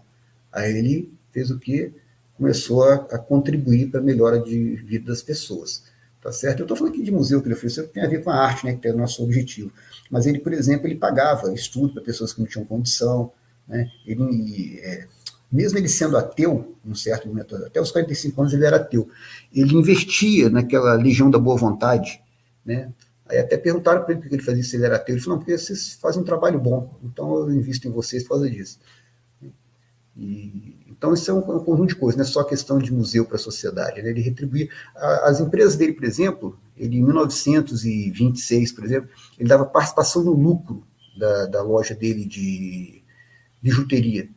Aí ele fez o quê? Começou a contribuir para a melhora de vida das pessoas. Tá certo? Eu estou falando aqui de museu que ele ofereceu, que tem a ver com a arte, né, que é o nosso objetivo. Mas ele, por exemplo, ele pagava estudo para pessoas que não tinham condição. Né? Mesmo ele sendo ateu, num certo momento, até os 45 anos ele era ateu, ele investia naquela legião da boa vontade. Né? Aí até perguntaram para ele por que ele fazia isso, se ele era ateu. Ele falou, não, porque vocês fazem um trabalho bom, então eu invisto em vocês por causa disso. Então, isso é um conjunto de coisas, não é só questão de museu para a sociedade. Né? Ele retribuía. As empresas dele, por exemplo, ele, em 1926, por exemplo, ele dava participação no lucro da loja dele de bijuteria.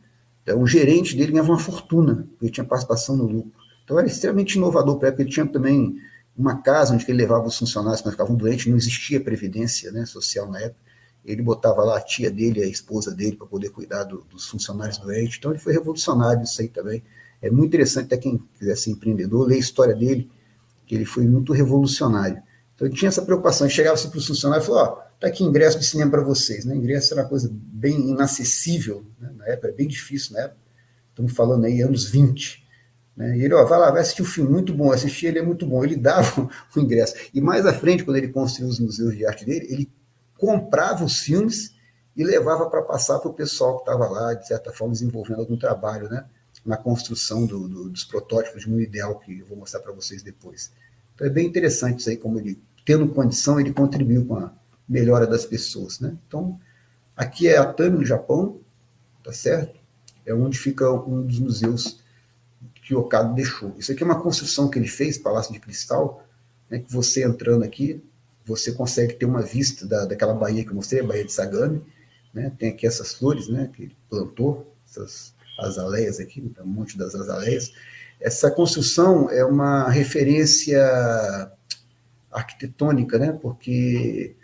Então, o gerente dele ganhava uma fortuna, porque ele tinha participação no lucro. Então, era extremamente inovador para a época. Ele tinha também uma casa onde ele levava os funcionários quando ficavam doentes, não existia previdência, né, social na época. Ele botava lá a tia dele, a esposa dele, para poder cuidar dos funcionários doentes. Então, ele foi revolucionário isso aí também. É muito interessante, até quem quiser ser empreendedor, ler a história dele, que ele foi muito revolucionário. Então, ele tinha essa preocupação. Ele chegava assim para os funcionários e falou, tá aqui ingresso de cinema para vocês. Né? Ingresso era uma coisa bem inacessível, né? Na época, era bem difícil, né? Estamos falando aí anos 20. Né? E ele, vai lá, vai assistir um filme muito bom, assistir ele é muito bom. Ele dava o ingresso. E mais à frente, quando ele construiu os museus de arte dele, ele comprava os filmes e levava para passar para o pessoal que estava lá, de certa forma, desenvolvendo algum trabalho, né, na construção dos protótipos de um ideal que eu vou mostrar para vocês depois. Então é bem interessante isso aí, como ele, tendo condição, ele contribuiu com a melhora das pessoas. Né? Então, aqui é Atami, no Japão, tá certo? É onde fica um dos museus que o Okada deixou. Isso aqui é uma construção que ele fez, Palácio de Cristal, né, que você entrando aqui, você consegue ter uma vista daquela baía que eu mostrei, a Baía de Sagami, né? Tem aqui essas flores, né, que ele plantou, essas azaleias aqui, um monte das azaleias. Essa construção é uma referência arquitetônica, né, porque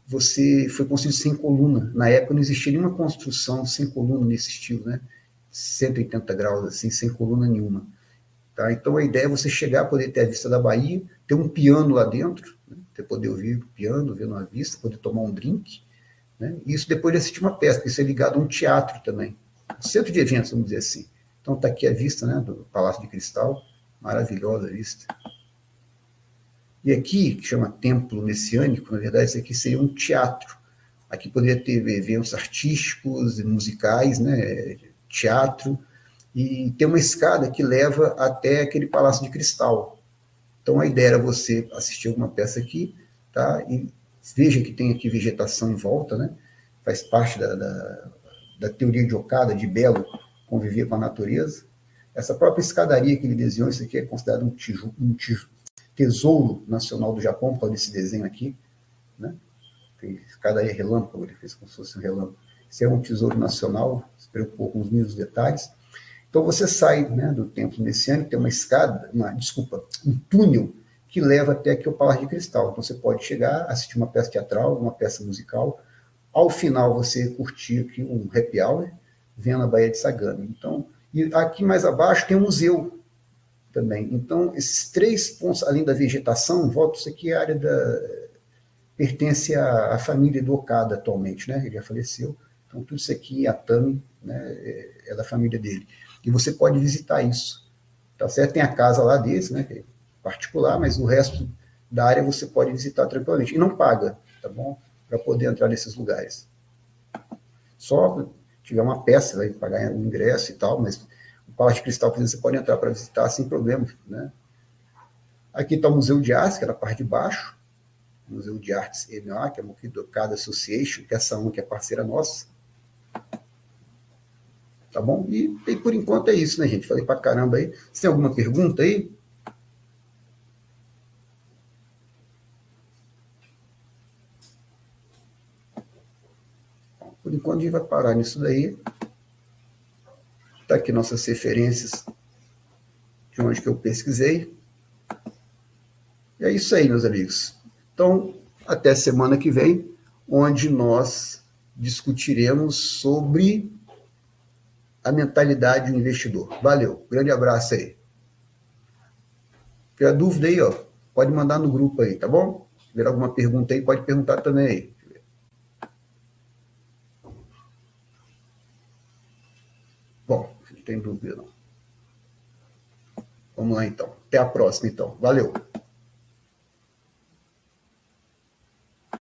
você foi construído sem coluna. Na época não existia nenhuma construção sem coluna nesse estilo, né, 180 graus, assim, sem coluna nenhuma. Tá? Então a ideia é você chegar, poder ter a vista da Baía, ter um piano lá dentro, né? Você poder ouvir o piano, ver uma vista, poder tomar um drink, né? E isso depois de assistir uma peça, porque isso é ligado a um teatro também, um centro de eventos, vamos dizer assim. Então está aqui a vista, né, do Palácio de Cristal, maravilhosa a vista. E aqui, que chama templo messiânico, na verdade, isso aqui seria um teatro. Aqui poderia ter eventos artísticos e musicais, né, teatro, e tem uma escada que leva até aquele palácio de cristal. Então a ideia era você assistir alguma peça aqui, tá? E veja que tem aqui vegetação em volta, né? Faz parte da teoria de Okada, de Belo, conviver com a natureza. Essa própria escadaria que ele desenhou, isso aqui é considerado um tesouro nacional do Japão, por causa desse desenho aqui, né? Escadaria relâmpago, ele fez como se fosse um relâmpago. Isso é um tesouro nacional, se preocupou com os mínimos detalhes. Então você sai, né, do templo messiânico, tem uma escada, um túnel que leva até aqui o Palácio de Cristal. Então você pode chegar, assistir uma peça teatral, uma peça musical. Ao final você curtir aqui um happy hour, vendo a Baía de Sagami. Então, e aqui mais abaixo tem um museu também. Então, esses 3 pontos, além da vegetação, volta, isso aqui é a área pertence à família do Okada atualmente, né? Ele já faleceu. Então, tudo isso aqui, a Tami, né, é da família dele. E você pode visitar isso. Tá certo? Tem a casa lá deles, né, que é particular, mas o resto da área você pode visitar tranquilamente. E não paga, tá bom? Para poder entrar nesses lugares. Só tiver uma peça, vai pagar o ingresso e tal, mas o Palácio de Cristal, por exemplo, você pode entrar para visitar sem problema, né? Aqui está o Museu de Artes, que é na parte de baixo, Museu de Artes EMA, que é o Okada Association, que é essa que é parceira nossa. Tá bom? E por enquanto é isso, né, gente? Falei pra caramba aí. Você tem alguma pergunta aí? Por enquanto a gente vai parar nisso daí. Tá aqui nossas referências de onde que eu pesquisei. E é isso aí, meus amigos. Então, até semana que vem, onde nós discutiremos sobre a mentalidade do investidor. Valeu, grande abraço aí. Se tiver dúvida aí, ó, pode mandar no grupo aí, tá bom? Se tiver alguma pergunta aí, pode perguntar também aí. Bom, não tem dúvida não. Vamos lá então. Até a próxima então. Valeu.